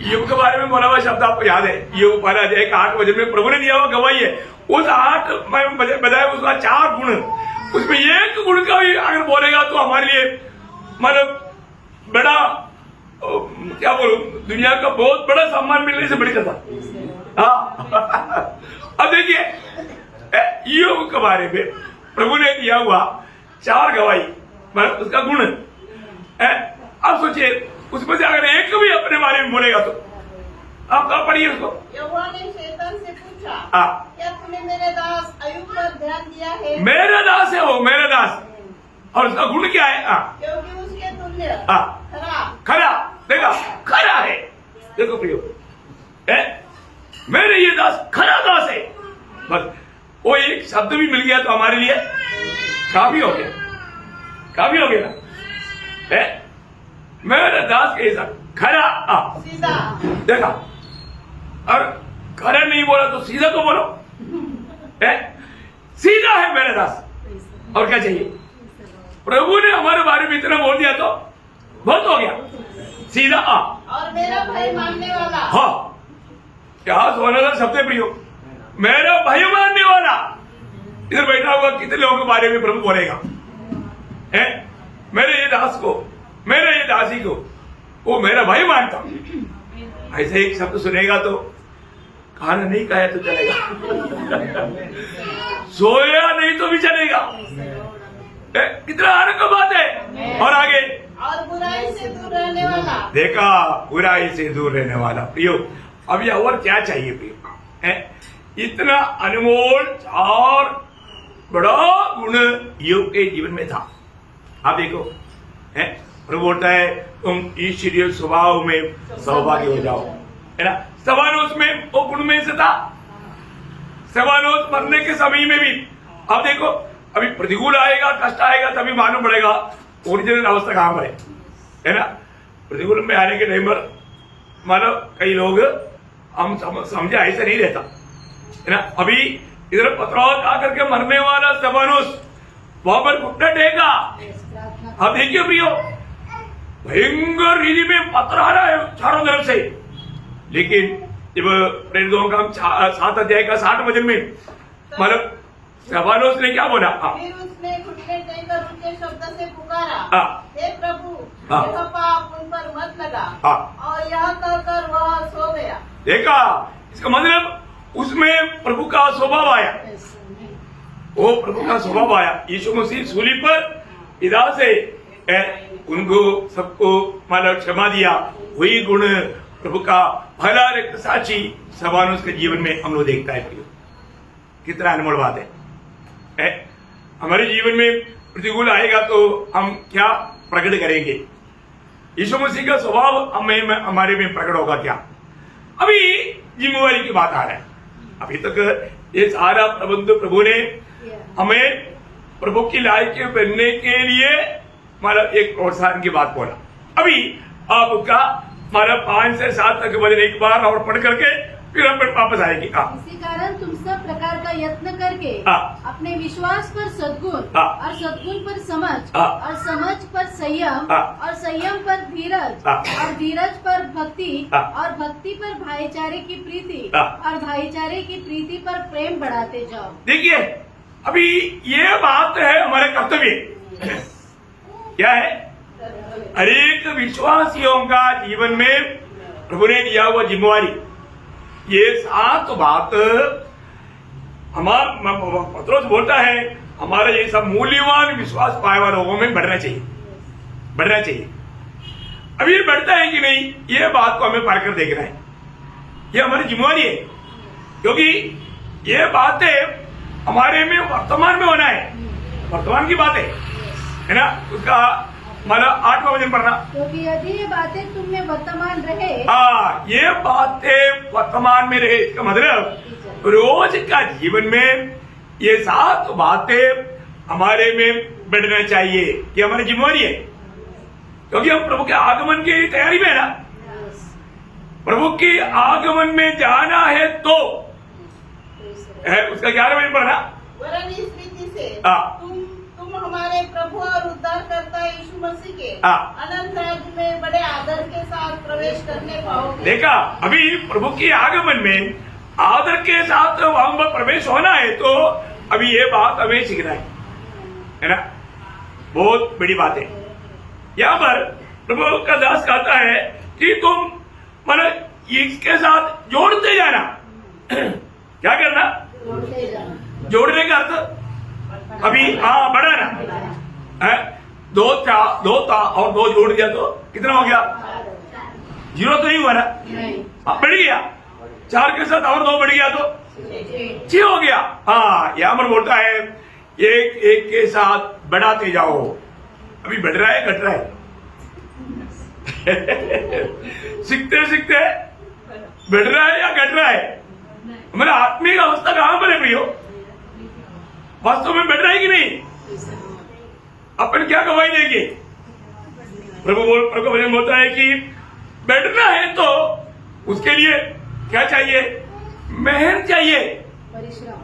योग के बारे में बोला हुआ शब्द आपको याद है, योग पहला अध्याय का 8 वचन में प्रभु ने दिया हुआ गवाही है। उस 8 में बताया उसका 4 गुण, उसमें एक गुण का भी अगर बोलेगा तो हमारे लिए मतलब बड़ा क्या बोलूं, दुनिया का बहुत बड़ा सम्मान मिलने से बड़ी कथा। अब देखिए योग के बारे में प्रभु ने दिया हुआ 4 गवाही, मतलब उसका गुण। अब सोचिए उसमें से अगर एक भी अपने बारे में बोलेगा तो आप कहाँ पढ़िए उसको। यहोवा ने शैतान से पूछा, क्या तूने मेरे दास अय्यूब पर ध्यान दिया है? मेरा दास है वो, मेरा दास। और उसका गुण क्या है? क्योंकि उसके तुल्य खरा, देखा खरा है। देखो प्रियो, मेरे ये दास खरा दास है, बस वो एक शब्द भी मिल गया तो हमारे लिए काफी हो गया ना। मेरा दास कैसा खरा, सीधा, देखा। और खरा नहीं बोला तो सीधा तो बोलो, सीधा है मेरा दास। और क्या चाहिए? प्रभु ने हमारे बारे में इतना बोल दिया तो बहुत हो गया, सीधा। और मेरा भाई मानने वाला। हाँ, क्या सोना शब्द है प्रियो, मेरा भाई मानने वाला। इधर बैठा हुआ कितने लोगों के बारे में प्रभु बोलेगा, मेरे ये दास को, मेरे ये दासी को वो मेरा भाई मानता। ऐसे एक शब्द सुनेगा तो खाना नहीं खाया तो चलेगा, सोया नहीं तो भी चलेगा। कितना आनंद का बात है। और आगे, और बुराई से दूर रहने वाला। देखा, बुराई से दूर रहने वाला। प्रियो, अभी और क्या चाहिए प्रियो? इतना अनमोल 4 बड़ा गुण योग के जीवन में था। आप देखो, है प्रभु बोलता है तुम ईश्वरीय स्वभाव में सौभाग्य हो जाओ, है ना। स्तेफानोस में वो गुण में से था। स्तेफानोस मरने के समय में भी अब देखो, अभी प्रतिकूल आएगा, कष्ट आएगा, तभी मालूम पड़ेगा ओरिजिनल अवस्था कहां पर है ना। प्रतिकूल में आने के टाइम पर मानो कई लोग हम समझे ऐसा नहीं रहता, है ना। अभी इधर पथराव आकर के मरने वाला स्तेफानोस वहां पर घुटना टेका। अब देखिए प्रियो, भयंकर रीति में पत्थर आ रहा है चारों तरफ से, लेकिन जब प्रेरितों का 7 अध्याय का 60 वचन में मतलब स्तेफानोस ने क्या बोला? फिर उसने घुटने टेककर ऊंचे शब्द से पुकारा, हे प्रभु, यह पाप उन पर मत लगा। और यह कहकर वह सो गया। देखा, इसका मतलब उसमें प्रभु का स्वभाव आया, वो प्रभु का स्वभाव आया। यीशु मसीह सूली पर पिता से उनको सबको मतलब क्षमा दिया, वही गुण प्रभु का भला रक्त साक्षी स्तेफानोस के जीवन में हम लोग देखता है। कितना अनमोल बात है। हमारे जीवन में प्रतिकूल आएगा तो हम क्या प्रकट करेंगे? यीशु मसीह का स्वभाव हमारे में प्रकट होगा क्या? अभी जिम्मेवारी की बात आ रहा है। अभी तक ये सारा प्रबंध प्रभु ने हमें प्रभु की लायक बनने के लिए मतलब एक प्रोत्साहन की बात बोला। अभी आपका मतलब 5 से 7 तक वजन एक बार और पढ़ करके फिर हम वापस आएंगे। इसी कारण तुम सब प्रकार का यत्न करके अपने विश्वास पर सद्गुण और सद्गुण पर समझ और समझ पर संयम और संयम पर धीरज और धीरज पर भक्ति और भक्ति पर भाईचारे की प्रीति और भाईचारे की प्रीति पर प्रेम बढ़ाते जाओ। देखिए, अभी ये बात है हमारे कर्तव्य क्या है? हर एक विश्वासियों का जीवन में प्रभु ने दिया हुआ जिम्मेवारी, ये 7 बात पत्रोस बोलता है हमारा ये सब मूल्यवान विश्वास पाए वाले लोगों में बढ़ना चाहिए। अभी बढ़ता है कि नहीं, ये बात को हमें परख कर देखना है। ये हमारी जिम्मेवारी है, क्योंकि ये बातें हमारे में वर्तमान में होना है। वर्तमान की बात है ना। उसका मतलब 8वां वचन पढ़ना, क्योंकि यदि ये बातें तुम में वर्तमान रहे, ये बातें वर्तमान में रहे, इसका मतलब रोज का जीवन में ये 7 बातें हमारे में बढ़ना चाहिए। ये हमारी जिम्मेवारी है, क्योंकि हम प्रभु के आगमन की तैयारी में है ना। प्रभु के आगमन में जाना है तो उसका 11वां वचन पढ़ना, वरन इस रीति से तुम हमारे प्रभु और उद्धारकर्ता यीशु मसीह के अनंत राज्य में बड़े आदर के साथ प्रवेश करने पाओगे। देखा, अभी प्रभु के आगमन में आदर के साथ वहां पर प्रवेश होना है, तो अभी ये बात हमें सीखना है ना। बहुत बड़ी बात है। यहाँ पर प्रभु का दास कहता है कि तुम मतलब इसके साथ जोड़ते जाना। क्या करना? जोड़ने का अर्थ अभी बढ़ाना है। 2 था और 2 जोड़ दिया तो कितना हो गया? 0 तो नहीं हुआ ना, बढ़ गया। 4 के साथ और 2 बढ़ गया तो 6 हो गया। यहाँ पर बोलता है एक के साथ बढ़ाते जाओ। अभी बढ़ रहा है, घट रहा है? सीखते सीखते बढ़ रहा है या घट रहा है? हमारा आत्मिक अवस्था कहां पर है प्रियो? वास्तव में बढ़ रहा है कि नहीं? अपन क्या गवाही देंगे? प्रभु वचन बोलता है कि बैठना है तो उसके लिए क्या चाहिए? मेहनत चाहिए, परिश्रम।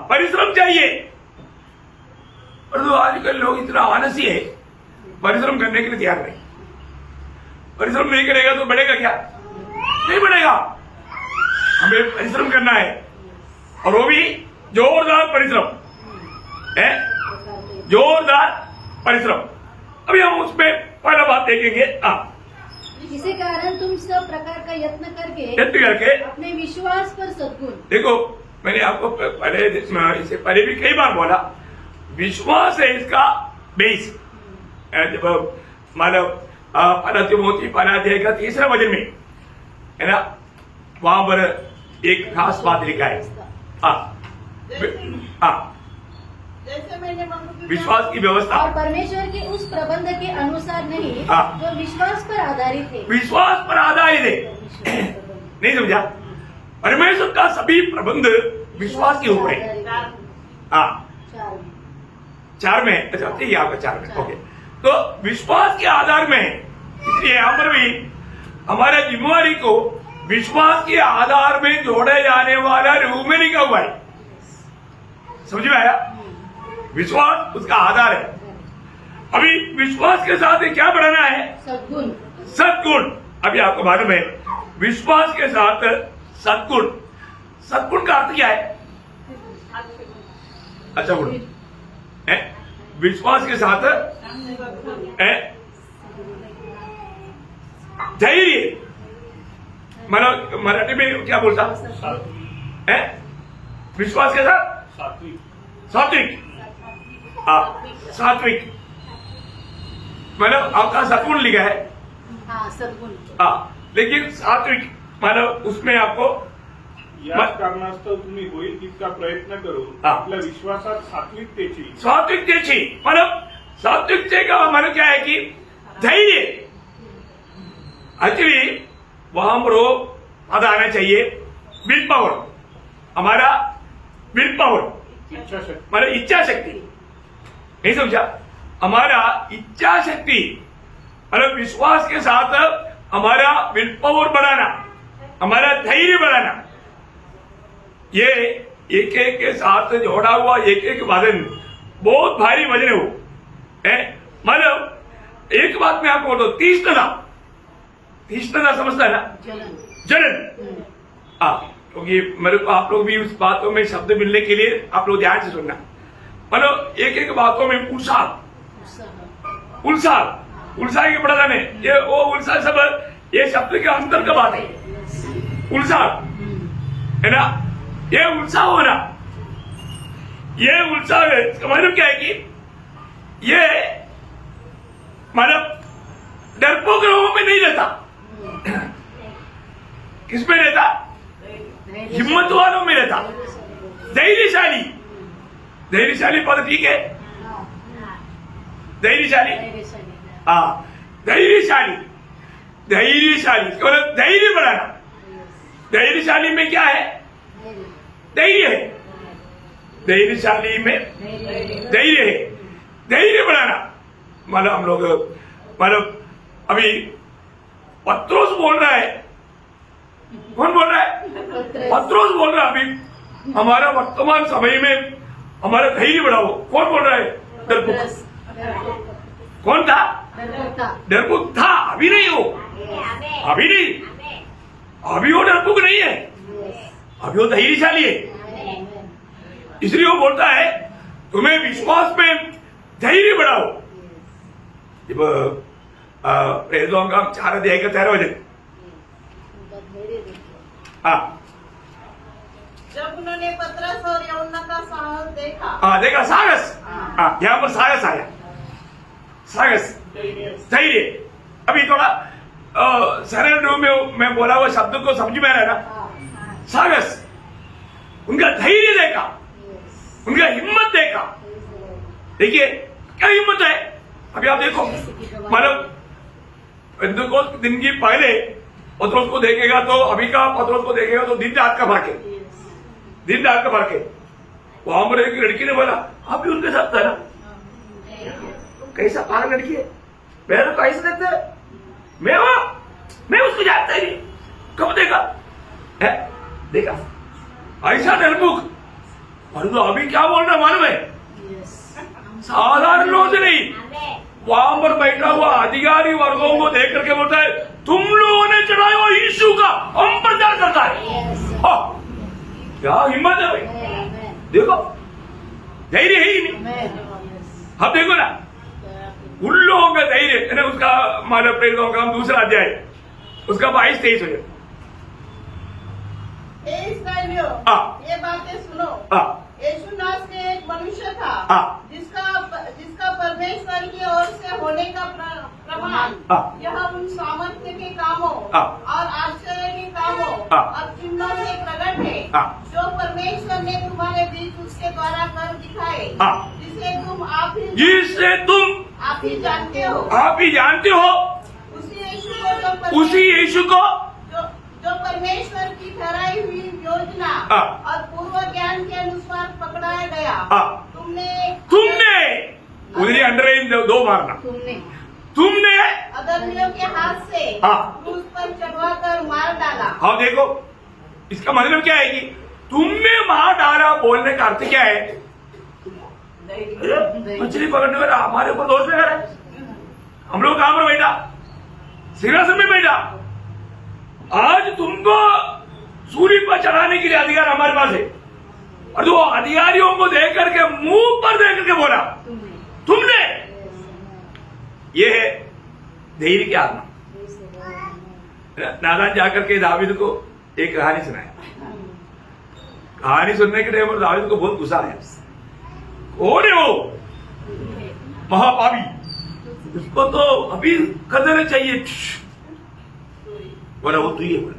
परिश्रम चाहिए। परंतु आजकल लोग इतना आलसी है, परिश्रम करने के लिए तैयार नहीं। परिश्रम नहीं करेगा तो बढ़ेगा क्या? नहीं बढ़ेगा। हमें परिश्रम करना है, और वो भी जोरदार परिश्रम है, जोरदार परिश्रम। अभी हम उसमें पहला बात देखेंगे। इसी कारण तुम सब प्रकार का यत्न करके अपने विश्वास पर सद्गुण। देखो, मैंने आपको इससे पहले भी कई बार बोला, विश्वास है इसका बेस। जब मानव तिमोथी 1 अध्याय का 3रा वचन में है ना, वहां पर एक खास बात लिखा है। जैसे मैंने विश्वास की व्यवस्था और परमेश्वर के उस प्रबंध के अनुसार नहीं हाँ। जो विश्वास पर आधारित है। विश्वास पर आधारित है। नहीं समझा? परमेश्वर का सभी प्रबंध विश्वास के ऊपर है। हाँ, 4 में, अच्छा ठीक है आपका 4 में, ओके। तो विश्वास के आधार में है, इसलिए यहाँ पर भी हमारे जिम्मेवारी को विश्वास के आधार में जोड़े जाने वाला रूप में लिखा हुआ है। समझ में आया? विश्वास उसका आधार है। अभी विश्वास के साथ क्या बढ़ाना है? सद्गुण। सद्गुण। अभी आपको मालूम है विश्वास के साथ सद्गुण। सद्गुण का अर्थ क्या है? अच्छा गुण है। विश्वास के साथ है धैर्य। मतलब मराठी में क्या बोलता है? विश्वास के साथ सात्विक। हाँ, सात्विक मतलब आपका सद्गुण लिखा है। हाँ, सद्गुण। हाँ, लेकिन सात्विक मतलब उसमें आपको या कारणास्तव तुम्ही होईल तितका प्रयत्न करून हा. आपल्या विश्वासात सात्विकतेची मतलब सात्विकते का मतलब क्या है कि धैर्य। एक्चुअली वहां पर पद आना चाहिए विल पावर। हमारा विल पावर इच्छा शक्ती मतलब इच्छा शक्ति। नहीं समझा? हमारा इच्छा शक्ति मतलब विश्वास के साथ हमारा विल पावर बढ़ाना, हमारा धैर्य बढ़ाना, ये एक एक के साथ जोड़ा हुआ एक एक वजन बहुत भारी वजन है वो है। मतलब एक बात मैं आपको बोलता हूं, तीक्ष्णता समझता है ना? जलन। हाँ, क्योंकि मेरे को आप लोग भी उस बातों में शब्द मिलने के लिए आप लोग ध्यान से सुनना। मतलब एक एक बातों में उल्साह के बढ़ाने, ये वो उल्साह सब ये शब्द के अंतर का बात है। उल्साह है ना? ये उत्साह होना, ये उत्साह मतलब क्या है कि ये मतलब डरपोक लोगों में नहीं रहता। किसमें रहता? हिम्मत वालों में रहता। धैर्यशाली। धैर्यशाली पद ठीक है? धैर्यशाली। हाँ, धैर्यशाली। धैर्यशाली मतलब धैर्य बढ़ाना। धैर्यशाली में क्या है? धैर्य है। धैर्यशाली में धैर्य है। धैर्य बढ़ाना मतलब हम लोग मतलब अभी पत्रोस बोल रहा है। कौन बोल रहा है? पत्रोस बोल रहा है। अभी हमारा वर्तमान समय में हमारा धैर्य बढ़ाओ। कौन बोल रहा है? डरपोक। कौन था? डरपोक था। अभी नहीं हो, अभी नहीं, अभी वो डरपोक नहीं है, अभी वो धैर्यशाली है। इसलिए वो बोलता है तुम्हें विश्वास में धैर्य बढ़ाओ। प्रेरितों का 4 अध्याय का 13 वचन। हाँ, जब उन्होंने पतरस और यूहन्ना का साहस देखा। हाँ देखा, साहस। हाँ, यहाँ पर साहस आया। साहस, धैर्य। अभी थोड़ा सरल रूप में मैं बोला हुआ शब्द को समझ में आ रहा है ना? साहस, उनका धैर्य देखा, उनका हिम्मत देखा। देखिए क्या हिम्मत है। अभी आप देखो मतलब दिन की पहले पत्रोस को देखेगा तो अभी का पत्रोस को देखेगा तो दिन रात का फर्क है। दिन रात का फर्क है। वहां पर एक लड़की ने बोला आप भी उनके साथ था ना? कैसा पागल लड़की है, मेरा तो ऐसे देखता है। मैं उसको जानता ही नहीं। कब देखा है? देखा ऐसा डरमुख। और तो अभी क्या बोल रहा मालूम है? साधारण लोगों से नहीं, वहां पर बैठा हुआ अधिकारी वर्गों को देख करके बोलता है तुम लोगों ने चढ़ाया हुआ यीशु का हम प्रचार करता है। क्या हिम्मत है भाई। देखो धैर्य है ही नहीं। अब देखो ना उन लोगों का धैर्य। उसका मानव प्रेरितों का हम 2 अध्याय उसका 22-23 हो जाए। ये बातें सुनो। यीशु नाम से एक मनुष्य था जिसका परमेश्वर की ओर से होने का प्रमाण यह उन सामर्थ्य के कामों और आश्चर्य के कामों और चिन्हों से प्रकट है जो परमेश्वर ने तुम्हारे बीच उसके द्वारा कर दिखाए, जिसे तुम आप ही जानते हो आप ही जानते हो उसी यीशु को जो परमेश्वर की ठहराई हुई योजना और पूर्व ज्ञान के अनुसार पकड़ाया गया। तुमने उधर अंडरलाइन दो मारना, तुमने अधर्मियों के हाथ से क्रूस पर चढ़वा कर मार डाला। हाँ देखो, इसका मतलब क्या है कि तुमने मार डाला बोलने का अर्थ क्या है? मछली पकड़ने वाला हमारे ऊपर दोष लगा रहा है। हम लोग कहां पर बैठा? सिंहासन में बैठा। आज तुमको सूली पर चढ़ाने के लिए अधिकार हमारे पास है, और जो अधिकारियों को देख करके मुंह पर देख करके बोला तुमने, ये है धैर्य की आत्मा। नादान जाकर के दावीद को एक कहानी सुनाया। कहानी सुनने के टाइम पर दावीद को बहुत गुस्सा आया। कौन है वो महापापी? उसको तो अभी कर देना चाहिए। बोला वो तू ही है। बोला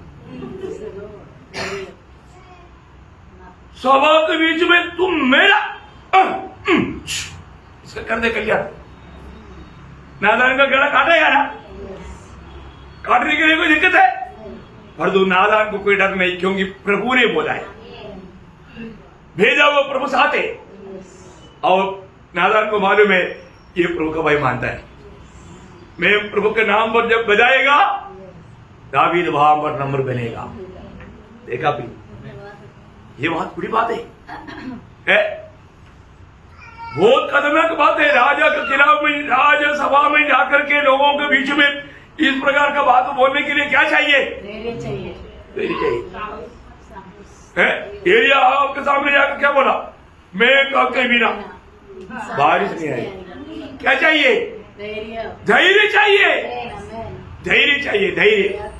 सभा के बीच में तुम मेरा इसका कर दे कल्याण। नादान का गला काटा यार, काटने के लिए कोई दिक्कत है? पर दो नादान को कोई डर नहीं, क्योंकि प्रभु ने बोला है, भेजा हुआ प्रभु साथ है। और नादान को मालूम है ये प्रभु का भाई मानता है। मैं प्रभु के नाम पर जब बजाएगा दावीद वहां पर नंबर बनेगा। देखा भी, ये बहुत बड़ी बात है? बहुत खतरनाक बात है। राजा के खिलाफ में, राजा सभा में जाकर के लोगों के बीच में इस प्रकार का बात बोलने के लिए क्या चाहिए? धैर्य चाहिए। एलिया आपके सामने जाकर क्या बोला? मैं कहीं बिना बारिश नहीं आई। क्या चाहिए? धैर्य चाहिए। धैर्य चाहिए। धैर्य,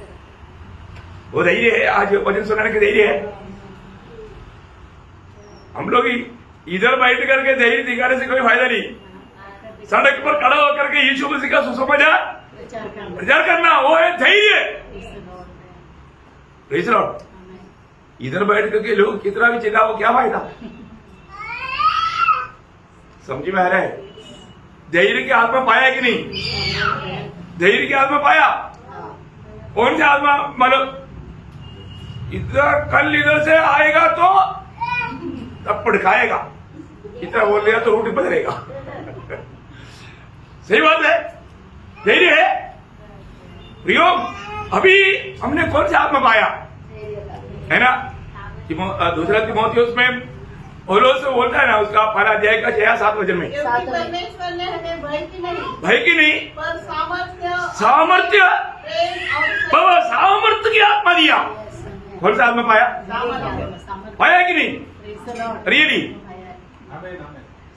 वो धैर्य है। आज वचन सुनाने के धैर्य है। हम लोग इधर बैठ करके धैर्य दिखाने से कोई फायदा नहीं। सड़क पर खड़ा होकर के यीशु मसीह का सुसमाचार प्रचार करना, वो है धैर्य। Praise the Lord. इधर बैठ करके लोग कितना भी चिल्ला, वो क्या फायदा? समझ में आ रहा है? धैर्य की आत्मा पाया कि नहीं? धैर्य की आत्मा पाया। कौन सी आत्मा? मतलब इधर कल इधर से आएगा तो थप्पड़ खाएगा, इतना बोल दिया तो रोटी बदलेगा। सही बात है, धैर्य है। प्रियो, अभी हमने कौन सा आत्मा पाया है ना? दूसरा तीमुथियुस में पौलुस से बोलता है ना, उसका पहला अध्याय का 6-7 वचन में, परमेश्वर ने हमें भय की नहीं पर सामर्थ्य की आत्मा दिया। कौन सा आत्मा पाया? पाया कि नहीं? रियली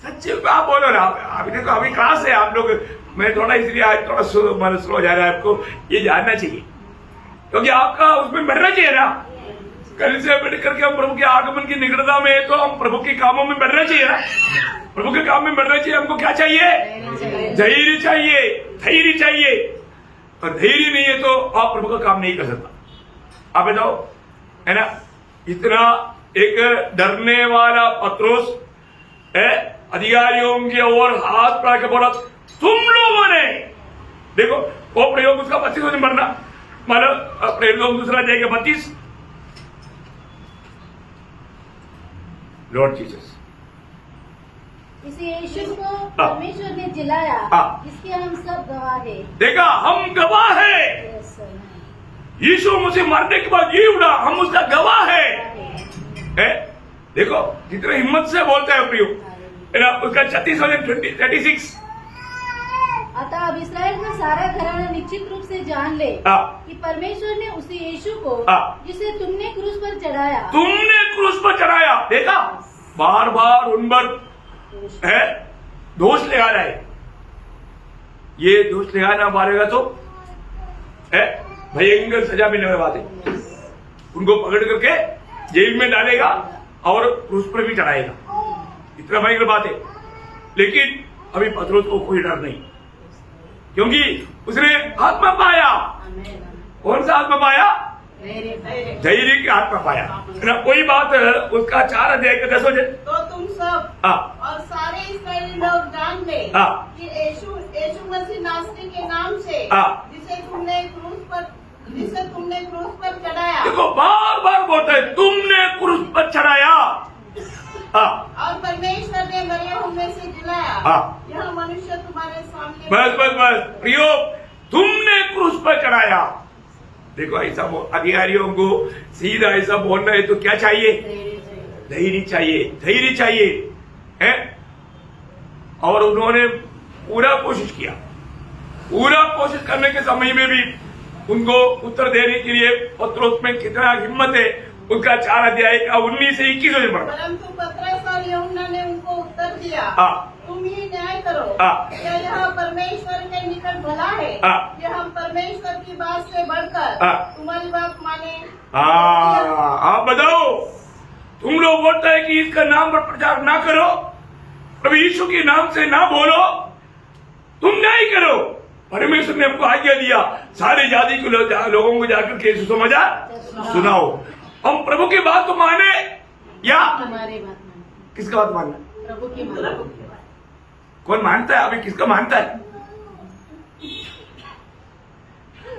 सच्चे आप बोलो ना। अभी देखो, अभी क्लास है आप लोग, मैं थोड़ा इसलिए आज थोड़ा स्लो जा रहा है। आपको ये जानना चाहिए, क्योंकि आपका उसमें बढ़ना चाहिए ना। कल से बैठ करके हम प्रभु के आगमन की निकटता में, तो हम प्रभु के कामों में बढ़ना चाहिए ना। प्रभु के काम में बढ़ना चाहिए। हमको क्या चाहिए? धैर्य चाहिए। धैर्य चाहिए, और धैर्य नहीं है तो आप प्रभु का काम नहीं कर सकता। आप बताओ, है ना? इतना एक डरने वाला पत्रोस है, अधिकारियों की ओर हाथ पड़ा के बोला, तुम लोगों ने देखो वो प्रयोग उसका 25 वचन पढ़ना, मतलब प्रयोग दूसरा जाएगा 32। लॉर्ड जीसस, इस यीशु को परमेश्वर ने जिलाया, इसके हम सब गवाह हैं। देखा, हम गवाह है। यीशु मसीह मरने के बाद जी उड़ा, हम उसका गवाह है। देखो जितने हिम्मत से बोलता है प्रियो, उसका 36 अतः अब इस्राएल का सारा घराना निश्चित रूप से जान ले कि परमेश्वर ने उसी यीशु को जिसे तुमने क्रूस पर चढ़ाया, देखा बार बार उन पर दोष लगा रहा है। ये दोष लगाना मारेगा तो भयंकर सजा मिलने वाली बात है। उनको पकड़ करके जेल में डालेगा और क्रूस पर भी चढ़ाएगा, इतना भयंकर बात है। लेकिन अभी पतरस को कोई डर नहीं, क्योंकि उसने आत्मा पाया। कौन सा आत्मा पाया? धैर्य की आत्मा पाया ना। कोई बात उसका 4 अध्याय का 10 वचन, तो तुम सब और सारे इस्राएली लोग जान ले हाँ। कि यीशु मसीह नासरी के नाम से हाँ। जिसे तुमने क्रूस पर चढ़ाया देखो बार बार बोलता है तुमने क्रूस पर चढ़ाया। हाँ और परमेश्वर ने मरे हुए से जिलाया। हाँ। यह मनुष्य तुम्हारे सामने बस बस बस प्रियो, तुमने क्रूस पर चढ़ाया। देखो ऐसा अधिकारियों को सीधा ऐसा बोलना है तो क्या चाहिए? धैर्य चाहिए, धैर्य चाहिए है। और उन्होंने पूरा कोशिश किया। पूरा कोशिश करने के समय में भी उनको उत्तर देने के लिए पत्रोस में कितना हिम्मत है उसका 4 अध्याय का 19 से 21 में पढ़ा। परंतु पतरस और यूहन्ना ने उनको उत्तर दिया, हाँ। तुम ही न्याय करो। हाँ। क्या यह परमेश्वर के निकट भला है हाँ। कि हम परमेश्वर की बात से बढ़कर हाँ। तुम्हारी बात माने? हाँ आप बताओ, तुम लोग बोलते हैं कि इसका नाम पर प्रचार ना करो, प्रभु यीशु के नाम से ना बोलो, तुम नहीं करो। परमेश्वर ने हमको आज्ञा दिया सारे जाति के लोगों को जाकर के सुसमाचार सुनाओ। हम प्रभु की बात तो माने या हमारे बात मानते किसका बात मानना? प्रभु की मानते। कौन मानता है? अभी किसका मानता है?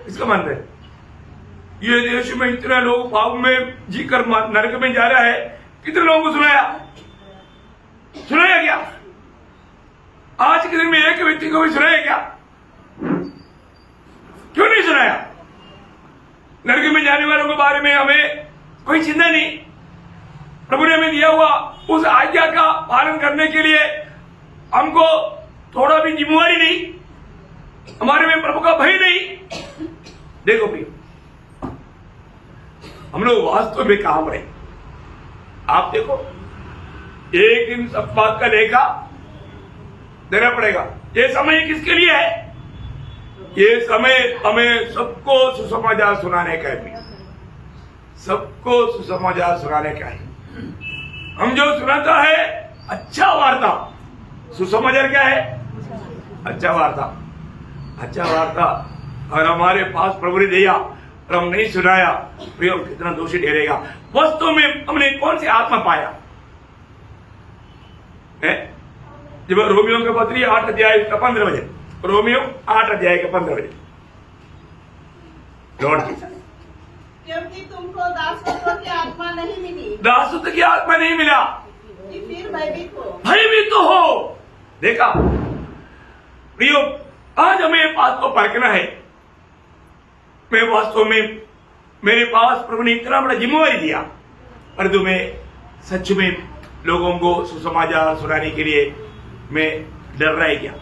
किसका मानता है? ये देश में इतना लोग पाप में जीकर नरक में जा रहा है, कितने लोगों को सुनाया क्या? आज के दिन में एक व्यक्ति को भी सुनाया क्या? क्यों नहीं सुनाया? नरक में जाने वालों के बारे में हमें कोई चिंता नहीं। प्रभु ने हमें दिया हुआ उस आज्ञा का पालन करने के लिए हमको थोड़ा भी जिम्मेवारी नहीं, हमारे में प्रभु का भय नहीं। देखो भाई, हम लोग वास्तव में काम रहे। आप देखो, एक दिन सब बात का लेखा देना पड़ेगा। ये समय किसके लिए है? ये समय हमें सबको सुसमाचार सुनाने का है। सबको सुसमाचार सुनाने का है। हम जो सुनाता है अच्छा वार्ता। सुसमाचार क्या है? अच्छा वार्ता। अच्छा वार्ता और हमारे पास प्रभु ने दिया और हम नहीं सुनाया, फिर हम कितना दोषी ठहरेगा। वास्तव में हमने कौन सी आत्मा पाया है? जब रोमियो के पत्री 8 अध्याय का 15 बजे, रोमियो 8 अध्याय के 15 बजे लौट की, क्योंकि तुमको दासत्व की आत्मा नहीं मिली दासत्व की आत्मा नहीं मिला कि फिर भयभीत तो हो। देखा प्रियो, आज हमें बात को परखना है। मैं वास्तव में मेरे पास प्रभु ने इतना बड़ा जिम्मेवारी दिया, परंतु मैं सच में लोगों को सुसमाचार सुनाने के लिए मैं डर रहा है क्या?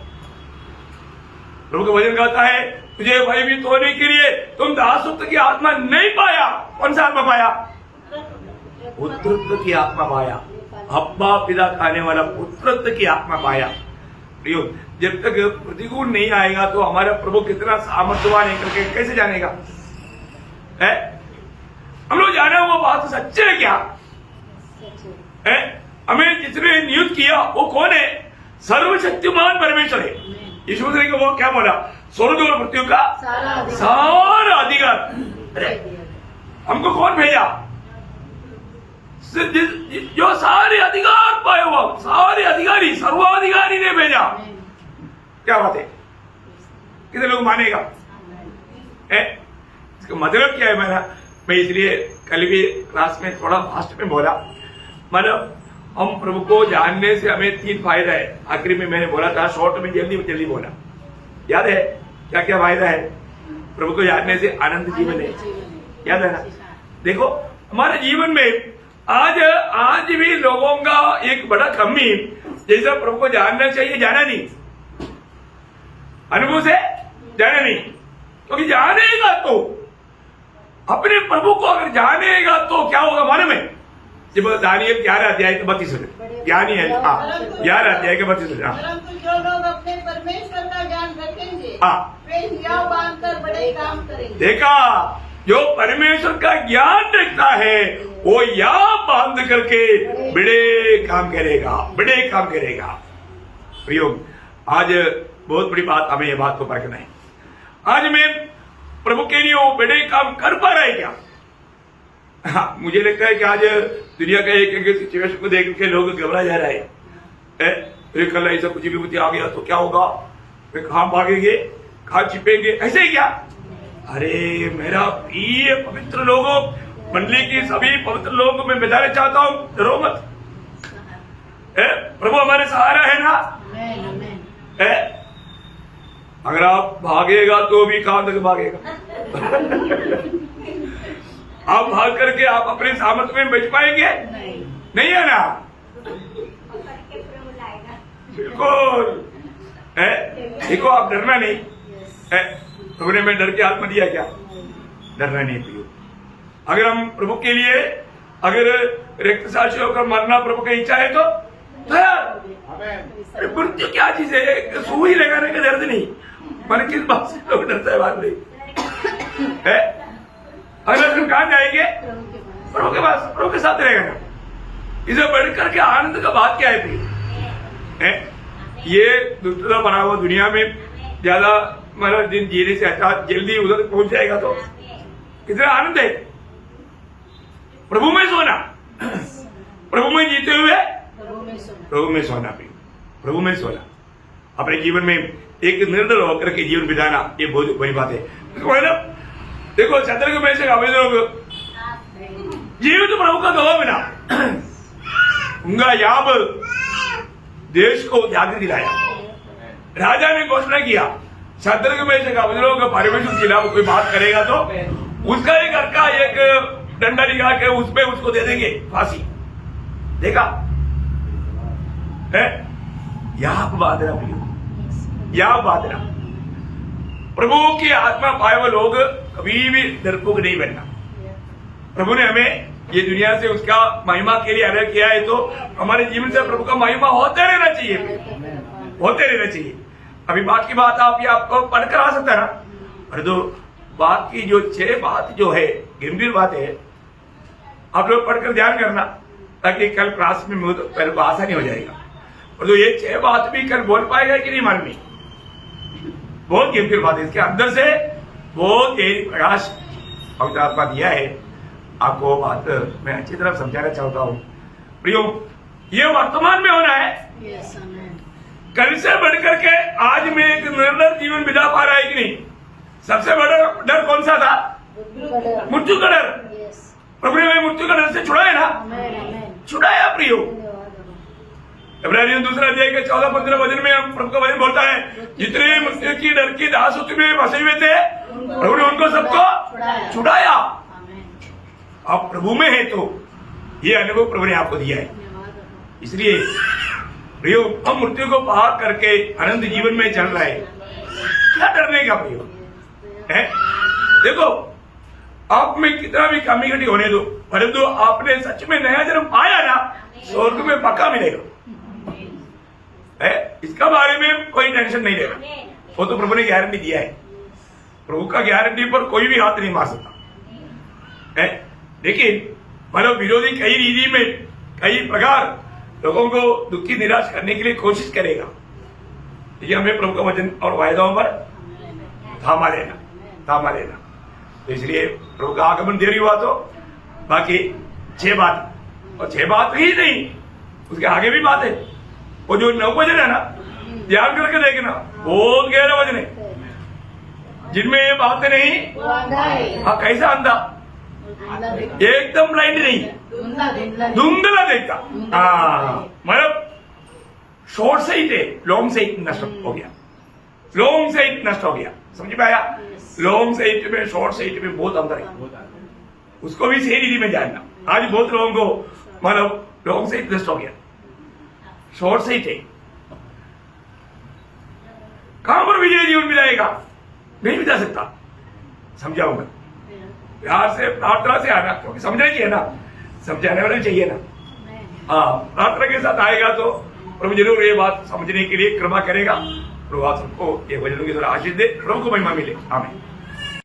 प्रभु का वचन कहता है, तुझे भयभीत होने के लिए तुम दासत्व की आत्मा नहीं पाया। कौन सा आत्मा पाया? पुत्रत्व की आत्मा पाया। अब्बा पिता खाने वाला पुत्रत्व की आत्मा पाया। प्रियो, जब तक प्रतिकूल नहीं आएगा तो हमारा प्रभु कितना सामर्थ्यवान है करके कैसे जानेगा? है हम लोग जाना वो बात सच्चे है क्या है? हमें जिसने नियुक्त किया वो कौन है? सर्वशक्तिमान परमेश्वर है। यीशु मसीह को वो क्या बोला? स्वर्ग और पृथ्वी का सारा अधिकार। अरे हमको कौन भेजा? जो सारे अधिकार पाए हुआ सारे अधिकारी, सर्वाधिकारी ने भेजा। क्या बात है? कितने लोग मानेगा? इसका मतलब क्या है? मैं इसलिए कल भी क्लास में थोड़ा फास्ट में बोला। मतलब हम प्रभु को जानने से हमें 3 फायदा है। आखिरी में मैंने बोला था, शॉर्ट में जल्दी बोला। याद है क्या क्या फायदा है? प्रभु को जानने से आनंद जीवन है। याद है ना? देखो हमारे जीवन में आज भी लोगों का एक बड़ा कमी, जैसा प्रभु को जानना चाहिए जाना नहीं, अनुभव से जाना नहीं। क्योंकि जानेगा तो अपने प्रभु को अगर जानेगा तो क्या होगा मालूम है? जब दानियल 11 अध्याय के 32 में, यानी 11 अध्याय के 32 में, परंतु जो लोग अपने परमेश्वर का ज्ञान रखेंगे वे हियाव बांधकर बड़े काम करेंगे। देखा, जो परमेश्वर का ज्ञान रखता है वो या बांध करके बड़े काम करेगा, बड़े काम करेगा। प्रियो, आज बहुत बड़ी बात, हमें ये बात को परखना है। आज मैं प्रभु के लिए वो बड़े काम कर पा रहा है क्या? हाँ, मुझे लगता है कि आज दुनिया का एक सिचुएशन को देख के लोग घबरा जा रहा है। अरे कल ऐसा कुछ विभूति आ गया तो क्या होगा, वे कहाँ भागेंगे, कहाँ छिपेंगे, ऐसे ही क्या? अरे मेरा प्रिय पवित्र लोगों, मंडली की सभी पवित्र लोगों को मैं बताना चाहता हूँ, डरो मत। प्रभु हमारे सहारा है ना। आमेन, आमेन। अगर आप भागेगा तो भी कहां तक भागेगा? आप भाग करके आप अपने सामर्थ्य में बच पाएंगे? नहीं है ना। बिल्कुल। देखो आप डरना नहीं। प्रभु ने मैं डर के हाथ में दिया क्या? डरना नहीं प्रियो। अगर हम प्रभु के लिए अगर रिक्त साक्षी होकर मरना प्रभु की इच्छा है तो मृत्यु क्या चीज है? सुई लगाने का दर्द नहीं, मन किस बात से लोग डरता है? बात नहीं है। अगर हम कहां जाएंगे? प्रभु के पास, प्रभु के साथ रहेगा ना। इसे बढ़कर के आनंद का बात क्या है प्रिय? ये दुष्टता बना हुआ दुनिया में ज्यादा मतलब दिन जीने से अच्छा जल्दी उधर पहुंच जाएगा तो कितना आनंद है। प्रभु में सोना, प्रभु में जीते हुए प्रभु में सोना भी, प्रभु में सोना, अपने जीवन में एक निर्दल होकर के जीवन बिताना, ये बहुत बड़ी बात है। देखो शत्रु में से लोग जीवित तो प्रभु का गवाह बिना उनका याब देश को जागृति दिलाया। राजा ने घोषणा किया शत्रु में से लोग परमेश्वर के खिलाफ कोई बात करेगा तो उसका एक घर का एक डंडा निकाल के उसपे उसको दे देंगे फांसी। देखा है? यहाँ बादरा प्रियो, यहाँ बादरा। प्रभु की आत्मा पाए हुए लोग कभी भी डरपोक नहीं बनना। प्रभु ने हमें ये दुनिया से उसका महिमा के लिए अलग किया है तो हमारे जीवन से प्रभु का महिमा होते रहना चाहिए, होते रहना चाहिए। अभी बाकी बात आप ये आपको पढ़कर आ सकता है ना, और तो बाकी जो 6 बात जो है गंभीर बात है, आप लोग पढ़कर ध्यान करना ताकि कल क्लास में मेरे को आसानी हो जाएगा। और तो ये 6 बात भी कल बोल पाएगा कि नहीं मालूम नहीं, बहुत गंभीर बात है। इसके अंदर से बहुत तेज प्रकाश पवित्र आत्मा दिया है। आपको बात मैं अच्छी तरह समझाना चाहता हूँ प्रियो, ये वर्तमान में होना है। कल से बढ़कर के आज में एक निर्दर जीवन बिता पा रहा है कि नहीं? सबसे बड़ा डर कौन सा था? मृत्यु का डर। प्रभु ने मृत्यु का डर से छुड़ाया ना, छुड़ाया प्रियो। इब्रानियों 2 अध्याय के 14-15 वचन में प्रभु का वचन बोलता है, जितने मृत्यु की डर की दासत्व में फंसे हुए थे प्रभु ने उनको सबको छुड़ाया। आप प्रभु में है तो ये अनुभव प्रभु ने आपको दिया है। इसलिए प्रियो हम मृत्यु को पार करके अनंत जीवन में चल रहे हैं, क्या डरने का प्रियो है? देखो आप में कितना भी कमी घटी होने दो, परंतु आपने सच में नया जन्म पाया ना, स्वर्ग में पक्का मिलेगा है। इसका बारे में कोई टेंशन नहीं लेना, वो तो प्रभु ने गारंटी दिया है। प्रभु का गारंटी पर कोई भी हाथ नहीं मार सकता है। लेकिन मानव विरोधी कई रीति में कई प्रकार लोगों को दुखी निराश करने के लिए कोशिश करेगा, लेकिन हमें प्रभु का वचन और वायदाओं पर थामा लेना, थामा लेना। तो इसलिए प्रभु का आगमन देरी हुआ तो बाकी 6 बात, और 6 बात ही नहीं, उसके आगे भी बात है। वो जो 9 वचन है ना, ध्यान करके देखना, बहुत गहरा वचन है, जिनमें ये बातें नहीं। हाँ, कैसा अंधा? एकदम ब्लाइंड नहीं, धुंधला देखता। मतलब शॉर्ट साइट है, लॉन्ग साइट नष्ट हो गया, लॉन्ग साइट नष्ट हो गया। समझ पाया? लॉन्ग साइट में शॉर्ट साइट में बहुत अंतर है, उसको भी सही रीति में जानना। आज बहुत लोगों को मतलब लॉन्ग साइट नष्ट हो गया, शॉर्ट साइट है। कहां पर विजय जीवन मिलाएगा? नहीं बिता सकता। समझाऊंगा, प्यार से प्रार्थना से आना, क्योंकि समझना चाहिए ना, समझाने वाले चाहिए ना। हाँ, प्रार्थना के साथ आएगा तो प्रभु जरूर ये बात समझने के लिए कृपा करेगा। प्रभु आप सबको ये वचनों की तरह आशीष दे, प्रभु को महिमा मिले। आमीन।